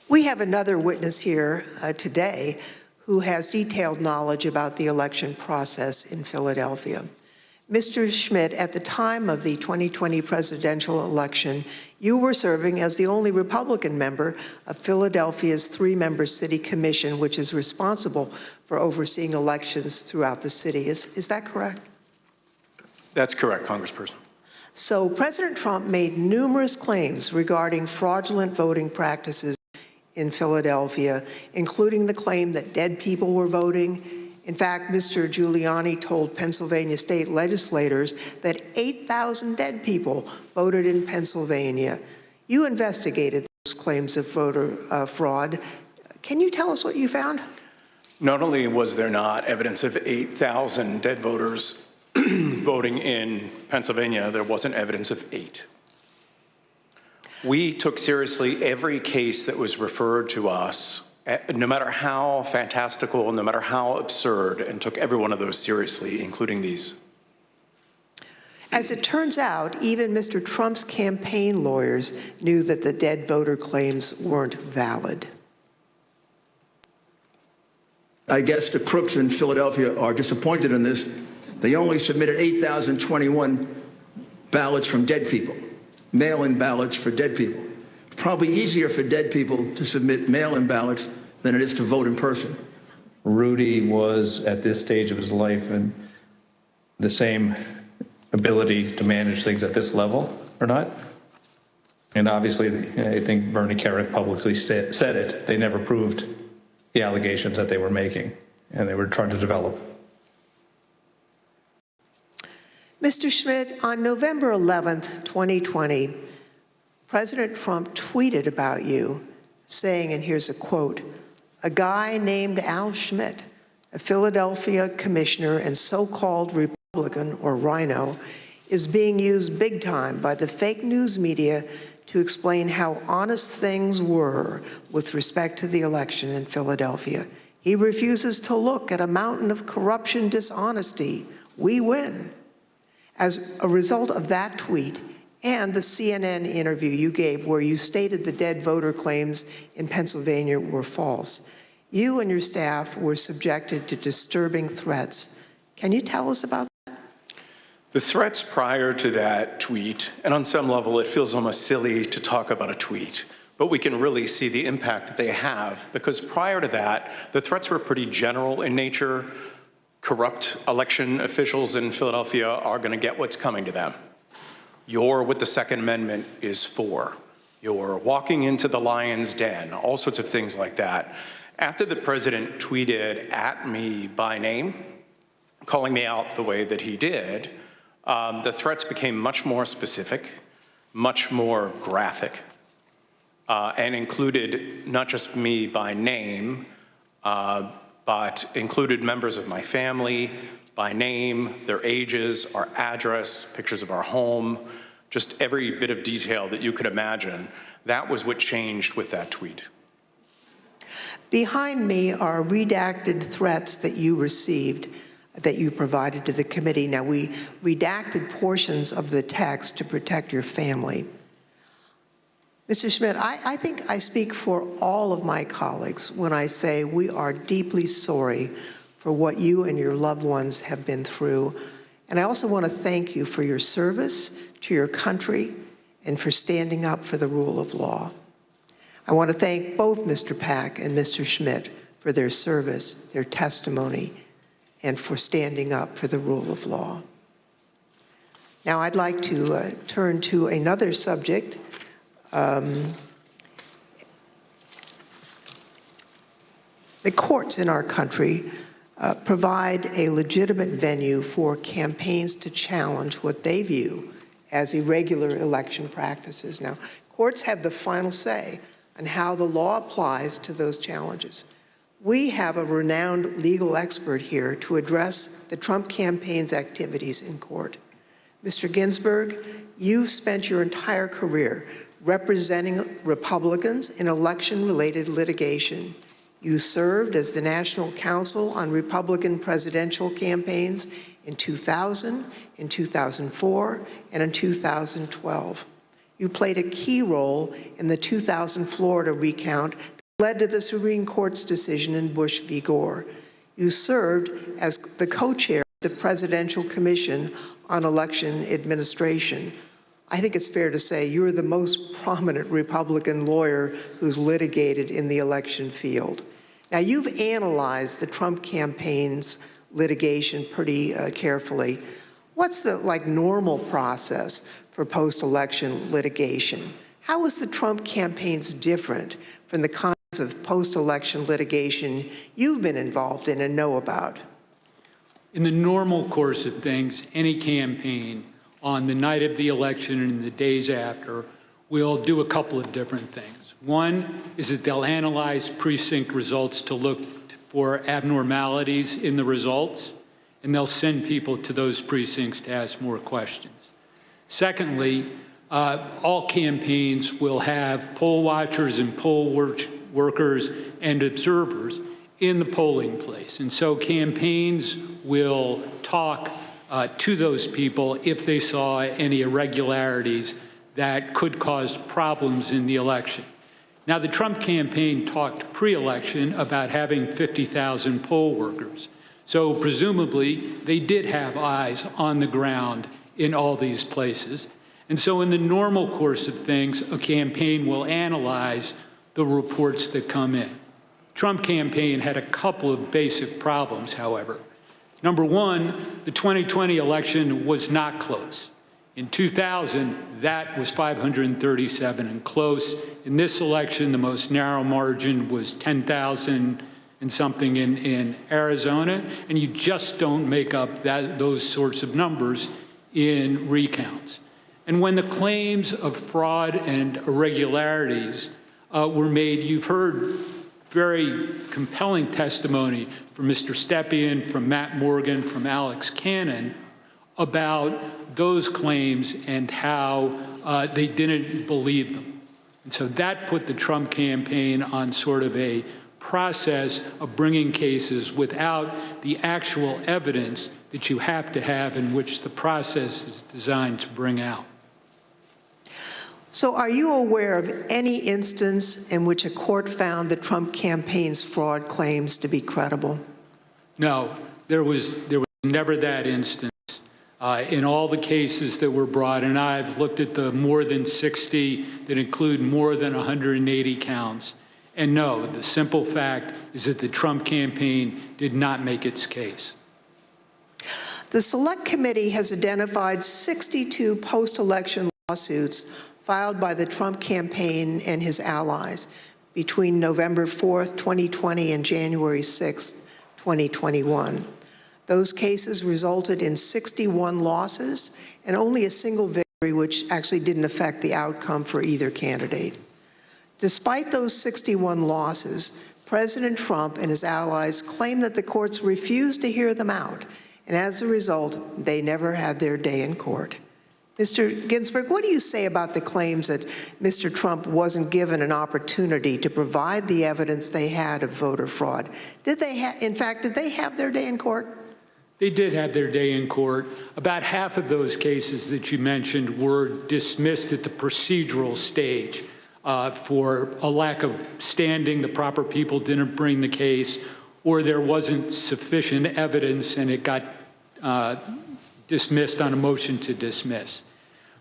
We have another witness here today who has detailed knowledge about the election process in Philadelphia. Mr. Schmidt, at the time of the 2020 presidential election, you were serving as the only Republican member of Philadelphia's 3-member city commission, which is responsible for overseeing elections throughout the city. Is that correct? That's correct, Congressperson. So President Trump made numerous claims regarding fraudulent voting practices in Philadelphia, including the claim that dead people were voting. In fact, Mr. Giuliani told Pennsylvania state legislators that 8,000 dead people voted in Pennsylvania. You investigated those claims of voter fraud. Can you tell us what you found? Not only was there not evidence of 8,000 dead voters voting in Pennsylvania, there wasn't evidence of 8. We took seriously every case that was referred to us, no matter how fantastical, no matter how absurd, and took every one of those seriously, including these. As it turns out, even Mr. Trump's campaign lawyers knew that the dead voter claims weren't valid. I guess the crooks in Philadelphia are disappointed in this. They only submitted 8,021 ballots from dead people, mail-in ballots for dead people. It's probably easier for dead people to submit mail-in ballots than it is to vote in person. Rudy was at this stage of his life and the same ability to manage things at this level or not. And obviously, I think Bernie Kerik publicly said it. They never proved the allegations that they were making, and they were trying to develop. Mr. Schmidt, on November 11th, 2020, President Trump tweeted about you, saying, and here's a quote, "A guy named Al Schmidt, a Philadelphia commissioner and so-called Republican, or Rhino, is being used big time by the fake news media to explain how honest things were with respect to the election in Philadelphia. He refuses to look at a mountain of corruption, dishonesty. We win." As a result of that tweet and the CNN interview you gave where you stated the dead voter claims in Pennsylvania were false, you and your staff were subjected to disturbing threats. Can you tell us about that? The threats prior to that tweet, and on some level it feels almost silly to talk about a tweet, but we can really see the impact that they have, because prior to that, the threats were pretty general in nature. Corrupt election officials in Philadelphia are going to get what's coming to them. You're what the Second Amendment is for. You're walking into the lion's den, all sorts of things like that. After the president tweeted at me by name, calling me out the way that he did, the threats became much more specific, much more graphic, and included not just me by name, but included members of my family by name, their ages, our address, pictures of our home, just every bit of detail that you could imagine. That was what changed with that tweet. Behind me are redacted threats that you received, that you provided to the committee. Now, we redacted portions of the text to protect your family. Mr. Schmidt, I think I speak for all of my colleagues when I say we are deeply sorry for what you and your loved ones have been through. And I also want to thank you for your service to your country and for standing up for the rule of law. I want to thank both Mr. Pack and Mr. Schmidt for their service, their testimony, and for standing up for the rule of law. Now I'd like to turn to another subject. The courts in our country provide a legitimate venue for campaigns to challenge what they view as irregular election practices. Now, courts have the final say on how the law applies to those challenges. We have a renowned legal expert here to address the Trump campaign's activities in court. Mr. Ginsburg, you've spent your entire career representing Republicans in election-related litigation. You served as the National Counsel on Republican presidential campaigns in 2000, in 2004, and in 2012. You played a key role in the 2000 Florida recount that led to the Supreme Court's decision in Bush v. Gore. You served as the co-chair of the Presidential Commission on Election Administration. I think it's fair to say you're the most prominent Republican lawyer who's litigated in the election field. Now, you've analyzed the Trump campaign's litigation pretty carefully. What's the normal process for post-election litigation? How is the Trump campaign's different from the kinds of post-election litigation you've been involved in and know about? In the normal course of things, any campaign on the night of the election and the days after will do a couple of different things. One is that they'll analyze precinct results to look for abnormalities in the results, and they'll send people to those precincts to ask more questions. Secondly, all campaigns will have poll watchers and poll workers and observers in the polling place. And so campaigns will talk to those people if they saw any irregularities that could cause problems in the election. Now, the Trump campaign talked pre-election about having 50,000 poll workers. So presumably, they did have eyes on the ground in all these places. And so in the normal course of things, a campaign will analyze the reports that come in. Trump campaign had a couple of basic problems, however. Number one, the 2020 election was not close. In 2000, that was 537 and close. In this election, the most narrow margin was 10,000 and something in Arizona, and you just don't make up those sorts of numbers in recounts. And when the claims of fraud and irregularities were made, you've heard very compelling testimony from Mr. Stepien, from Matt Morgan, from Alex Cannon about those claims and how they didn't believe them. And so that put the Trump campaign on sort of a process of bringing cases without the actual evidence that you have to have in which the process is designed to bring out. So are you aware of any instance in which a court found the Trump campaign's fraud claims to be credible? No, there was never that instance. In all the cases that were brought, and I've looked at the more than 60 that include more than 180 counts, and no, the simple fact is that the Trump campaign did not make its case. The Select Committee has identified 62 post-election lawsuits filed by the Trump campaign and his allies between November 4th, 2020 and January 6th, 2021. Those cases resulted in 61 losses and only a single victory, which actually didn't affect the outcome for either candidate. Despite those 61 losses, President Trump and his allies claim that the courts refused to hear them out, and as a result, they never had their day in court. Mr. Ginsburg, what do you say about the claims that Mr. Trump wasn't given an opportunity to provide the evidence they had of voter fraud? Did they have their day in court? They did have their day in court. About half of those cases that you mentioned were dismissed at the procedural stage for a lack of standing. The proper people didn't bring the case, or there wasn't sufficient evidence and it got dismissed on a motion to dismiss.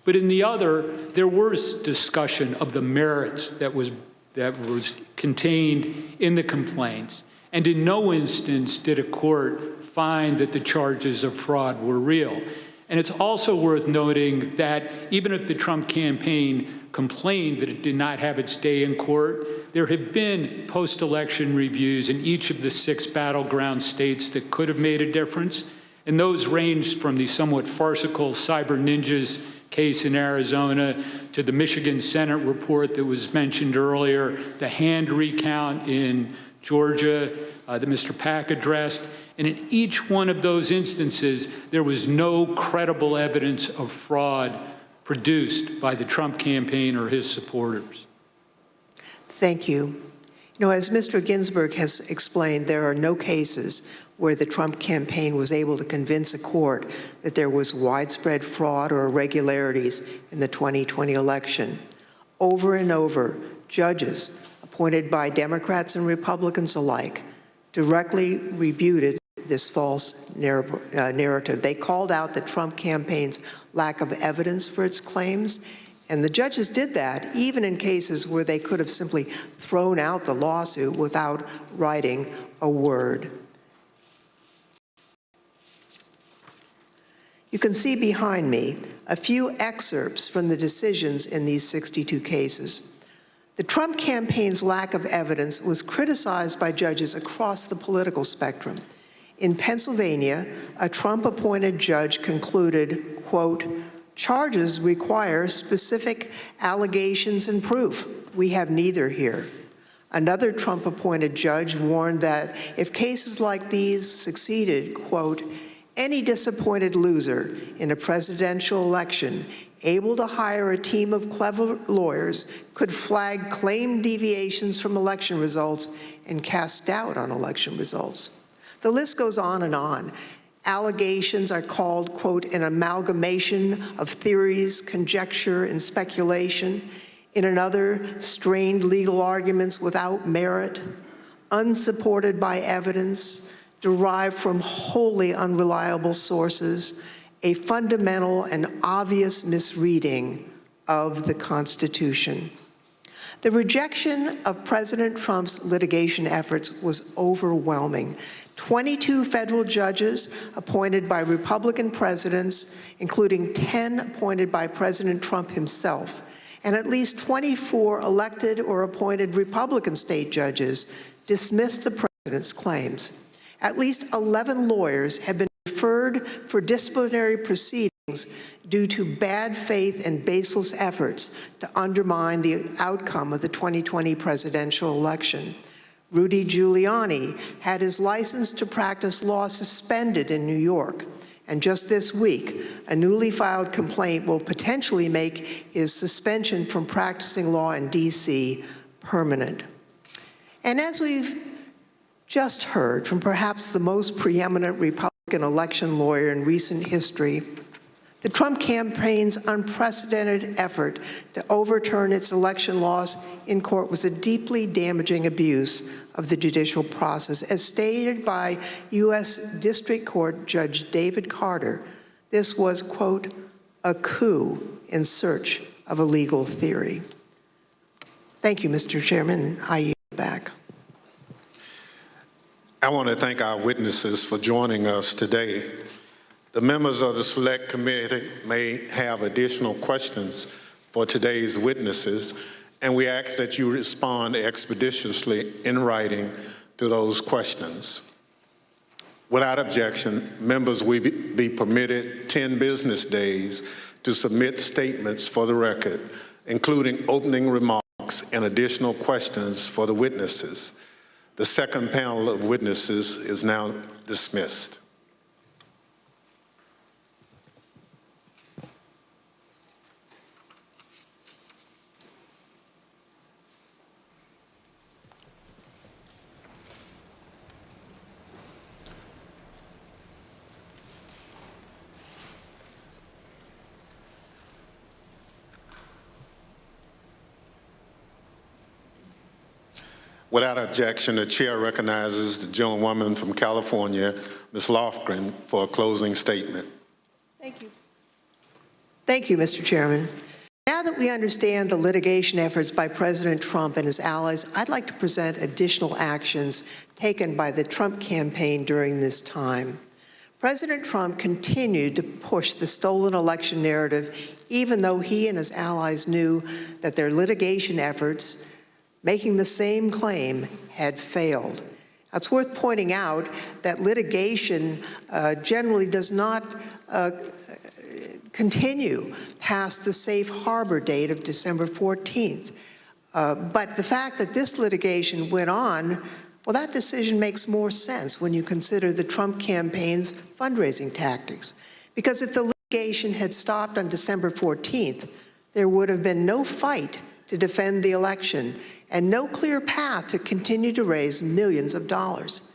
But in the other, there was discussion of the merits that was that was contained in the complaints, and in no instance did a court find that the charges of fraud were real. And it's also worth noting that even if the Trump campaign complained that it did not have its day in court, there have been post-election reviews in each of the 6 battleground states that could have made a difference. And those ranged from the somewhat farcical Cyber Ninjas case in Arizona to the Michigan Senate report that was mentioned earlier, the hand recount in Georgia that Mr. Pack addressed. And in each one of those instances, there was no credible evidence of fraud produced by the Trump campaign or his supporters. Thank you. You know, as Mr. Ginsburg has explained, there are no cases where the Trump campaign was able to convince a court that there was widespread fraud or irregularities in the 2020 election. Over and over, judges appointed by Democrats and Republicans alike directly rebutted this false narrative. They called out the Trump campaign's lack of evidence for its claims, and the judges did that even in cases where they could have simply thrown out the lawsuit without writing a word. You can see behind me a few excerpts from the decisions in these 62 cases. The Trump campaign's lack of evidence was criticized by judges across the political spectrum. In Pennsylvania, a Trump-appointed judge concluded, quote, "Charges require specific allegations and proof. We have neither here." Another Trump-appointed judge warned that if cases like these succeeded, quote, "Any disappointed loser in a presidential election able to hire a team of clever lawyers could flag claimed deviations from election results and cast doubt on election results." The list goes on and on. Allegations are called, quote, "an amalgamation of theories, conjecture, and speculation." In another, strained legal arguments without merit, unsupported by evidence, derived from wholly unreliable sources, a fundamental and obvious misreading of the Constitution. The rejection of President Trump's litigation efforts was overwhelming. 22 federal judges appointed by Republican presidents, including 10 appointed by President Trump himself, and at least 24 elected or appointed Republican state judges dismissed the president's claims. At least 11 lawyers have been referred for disciplinary proceedings due to bad faith and baseless efforts to undermine the outcome of the 2020 presidential election. Rudy Giuliani had his license to practice law suspended in New York. And just this week, a newly filed complaint will potentially make his suspension from practicing law in D.C. permanent. And as we've just heard from perhaps the most preeminent Republican election lawyer in recent history, the Trump campaign's unprecedented effort to overturn its election loss in court was a deeply damaging abuse of the judicial process. As stated by U.S. District Court Judge David Carter, this was, quote, "a coup in search of a legal theory." Thank you, Mr. Chairman. I yield back. I want to thank our witnesses for joining us today. The members of the Select Committee may have additional questions for today's witnesses, and we ask that you respond expeditiously in writing to those questions. Without objection, members will be permitted 10 business days to submit statements for the record, including opening remarks and additional questions for the witnesses. The second panel of witnesses is now dismissed. Without objection, the chair recognizes the gentlewoman from California, Ms. Lofgren, for a closing statement. Thank you. Thank you, Mr. Chairman. Now that we understand the litigation efforts by President Trump and his allies, I'd like to present additional actions taken by the Trump campaign during this time. President Trump continued to push the stolen election narrative, even though he and his allies knew that their litigation efforts, making the same claim, had failed. It's worth pointing out that litigation generally does not continue past the safe harbor date of December 14th. But the fact that this litigation went on, well, that decision makes more sense when you consider the Trump campaign's fundraising tactics. Because if the litigation had stopped on December 14th, there would have been no fight to defend the election and no clear path to continue to raise millions of dollars.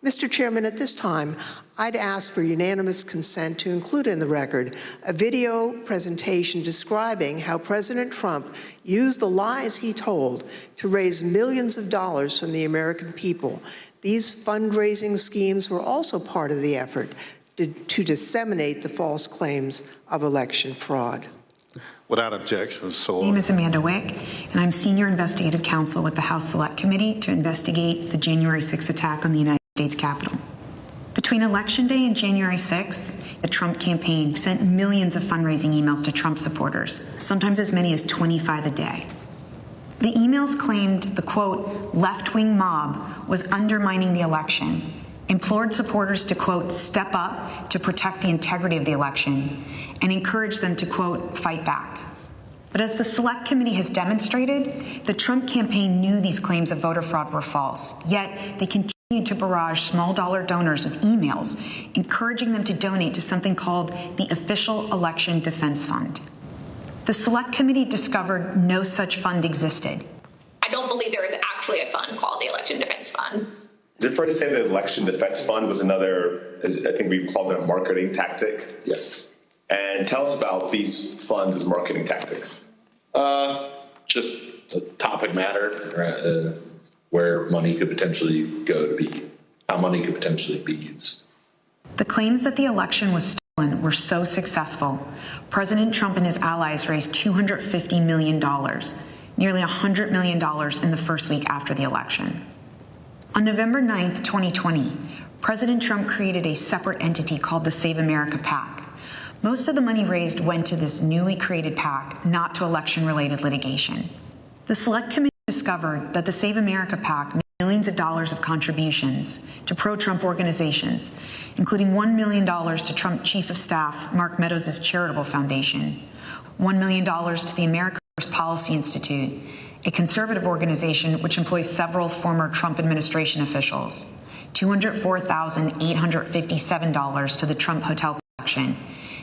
Mr. Chairman, at this time, I'd ask for unanimous consent to include in the record a video presentation describing how President Trump used the lies he told to raise millions of dollars from the American people. These fundraising schemes were also part of the effort to disseminate the false claims of election fraud. Without objection, so. My name is Amanda Wick, and I'm Senior Investigative Counsel with the House Select Committee to investigate the January 6th attack on the United States Capitol. Between Election Day and January 6th, the Trump campaign sent millions of fundraising emails to Trump supporters, sometimes as many as 25 a day. The emails claimed the, quote, left-wing mob was undermining the election, implored supporters to, quote, step up to protect the integrity of the election, and encouraged them to, quote, fight back. But as the Select Committee has demonstrated, the Trump campaign knew these claims of voter fraud were false, yet they continued to barrage small-dollar donors with emails, encouraging them to donate to something called the Official Election Defense Fund. The Select Committee discovered no such fund existed. I don't believe there is actually a fund called the Election Defense Fund. Is it fair to say that the Election Defense Fund was another, I think we called it a marketing tactic? Yes. And tell us about these funds as marketing tactics. Just a topic matter where money could potentially go to be, how money could potentially be used. The claims that the election was stolen were so successful, President Trump and his allies raised $250 million, nearly $100 million in the first week after the election. On November 9th, 2020, President Trump created a separate entity called the Save America PAC. Most of the money raised went to this newly created PAC, not to election-related litigation. The Select Committee discovered that the Save America PAC made millions of dollars of contributions to pro-Trump organizations, including $1 million to Trump Chief of Staff Mark Meadows' charitable foundation, $1 million to the America First Policy Institute, a conservative organization which employs several former Trump administration officials, $204,857 to the Trump Hotel Collection,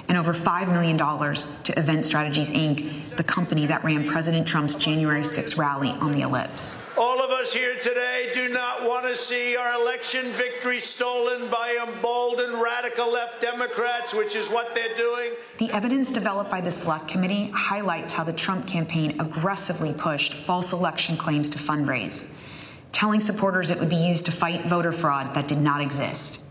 and over $5 million to Event Strategies, Inc., the company that ran President Trump's January 6th rally on the Ellipse. All of us here today do not want to see our election victory stolen by emboldened radical left Democrats, which is what they're doing. The evidence developed by the Select Committee highlights how the Trump campaign aggressively pushed false election claims to fundraise, telling supporters it would be used to fight voter fraud that did not exist.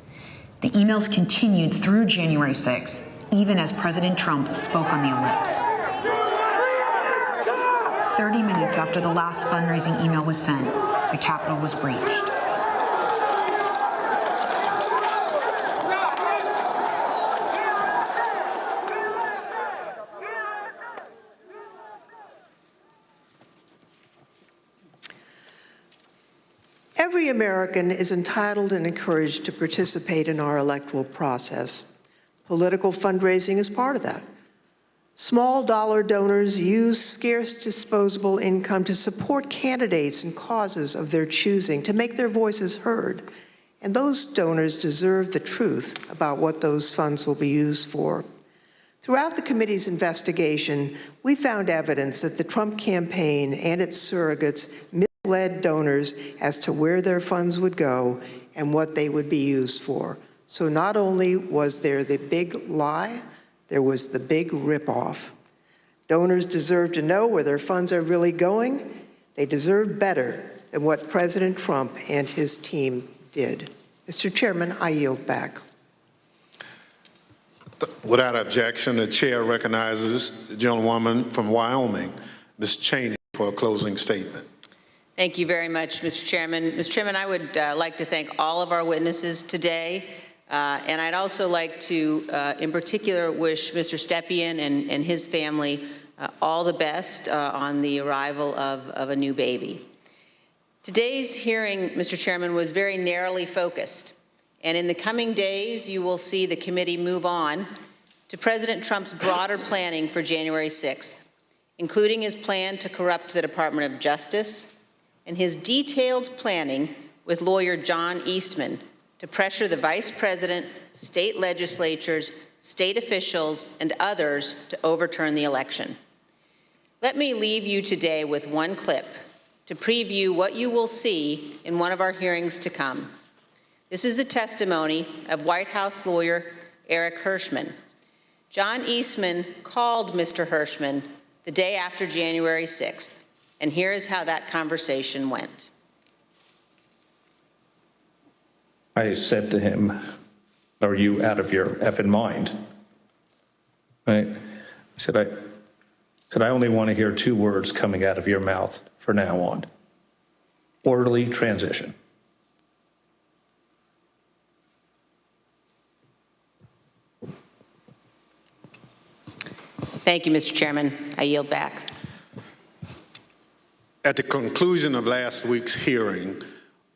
The emails continued through January 6th, even as President Trump spoke on the Ellipse. 30 minutes after the last fundraising email was sent, the Capitol was breached. Every American is entitled and encouraged to participate in our electoral process. Political fundraising is part of that. Small dollar donors use scarce disposable income to support candidates and causes of their choosing, to make their voices heard. And those donors deserve the truth about what those funds will be used for. Throughout the committee's investigation, we found evidence that the Trump campaign and its surrogates misled donors as to where their funds would go and what they would be used for. So not only was there the big lie, there was the big ripoff. Donors deserve to know where their funds are really going. They deserve better than what President Trump and his team did. Mr. Chairman, I yield back. Without objection, the chair recognizes the gentlewoman from Wyoming, Ms. Cheney, for a closing statement. Thank you very much, Mr. Chairman. Mr. Chairman, I would like to thank all of our witnesses today. And I'd also like to, in particular, wish Mr. Stepien and his family all the best on the arrival of a new baby. Today's hearing, Mr. Chairman, was very narrowly focused. And in the coming days, you will see the committee move on to President Trump's broader planning for January 6th, including his plan to corrupt the Department of Justice and his detailed planning with lawyer John Eastman to pressure the Vice President, state legislatures, state officials, and others to overturn the election. Let me leave you today with one clip to preview what you will see in one of our hearings to come. This is the testimony of White House lawyer Eric Hirschman. John Eastman called Mr. Hirschman the day after January 6th, and here is how that conversation went. I said to him, "Are you out of your effing mind?" Right? I said, I only want to hear two words coming out of your mouth from now on: orderly transition. Thank you, Mr. Chairman. I yield back. At the conclusion of last week's hearing,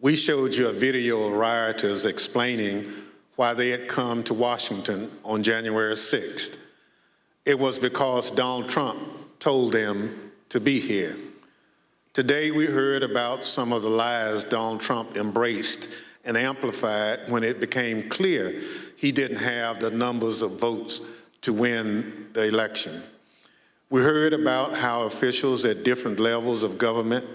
we showed you a video of rioters explaining why they had come to Washington on January 6th. It was because Donald Trump told them to be here. Today, we heard about some of the lies Donald Trump embraced and amplified when it became clear he didn't have the numbers of votes to win the election. We heard about how officials at different levels of government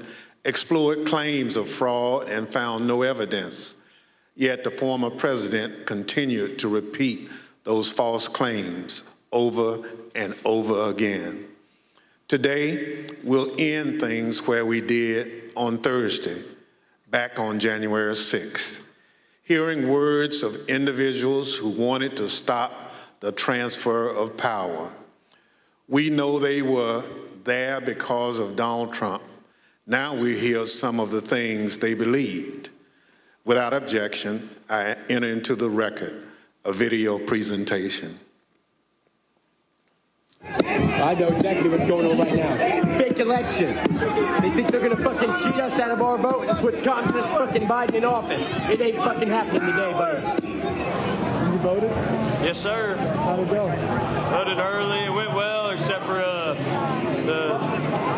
explored claims of fraud and found no evidence, yet the former president continued to repeat those false claims over and over again. Today, we'll end things where we did on Thursday, back on January 6th, hearing words of individuals who wanted to stop the transfer of power. We know they were there because of Donald Trump. Now we hear some of the things they believed. Without objection, I enter into the record a video presentation. I know exactly what's going on right now. Fake election. They think they're gonna fucking cheat us out of our vote and put communist fucking Biden in office. It ain't fucking happening today, buddy. You voted? Yes, sir. How'd it go? Voted early. It went well, except for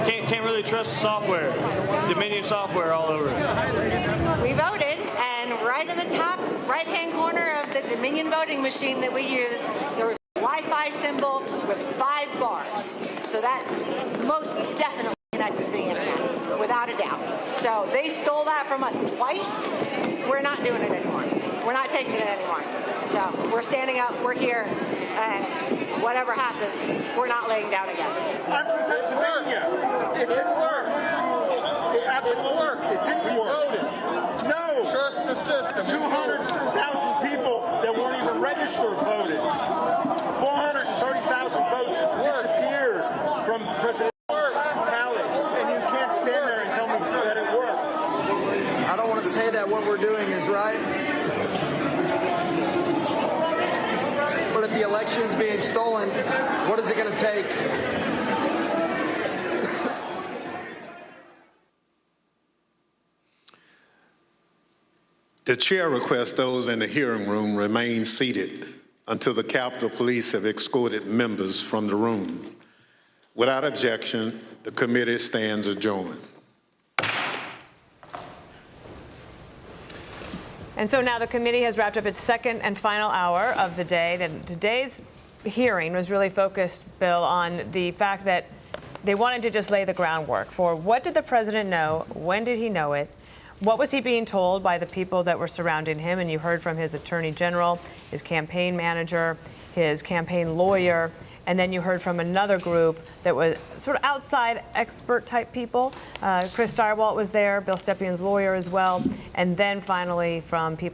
can't really trust the software. Dominion software all over it. We voted, and right in the top right-hand corner of the Dominion voting machine that we used, there was a Wi-Fi symbol with 5 bars. So that most definitely connected to the internet, without a doubt. So they stole that from us twice. We're not doing it anymore. We're not taking it anymore. So we're standing up, we're here, and whatever happens, we're not laying down again. I'm from Pennsylvania. It didn't work. It absolutely worked. It didn't work. No. Trust the system. 200,000 people that weren't even registered voted. 430,000 votes disappeared from President Trump's tally. And you can't stand there and tell me that it worked. I don't want to say that what we're doing is right. But if the election's being stolen, what is it going to take? The chair requests those in the hearing room remain seated until the Capitol Police have escorted members from the room. Without objection, the committee stands adjourned. And so now the committee has wrapped up its second and final hour of the day. And today's hearing was really focused, Bill, on the fact that they wanted to just lay the groundwork for what did the president know, when did he know it, what was he being told by the people that were surrounding him, and you heard from his attorney general, his campaign manager, his campaign lawyer, and then you heard from another group that was sort of outside expert type people. Chris Stirewalt was there, Bill Stepien's lawyer as well, and then finally from people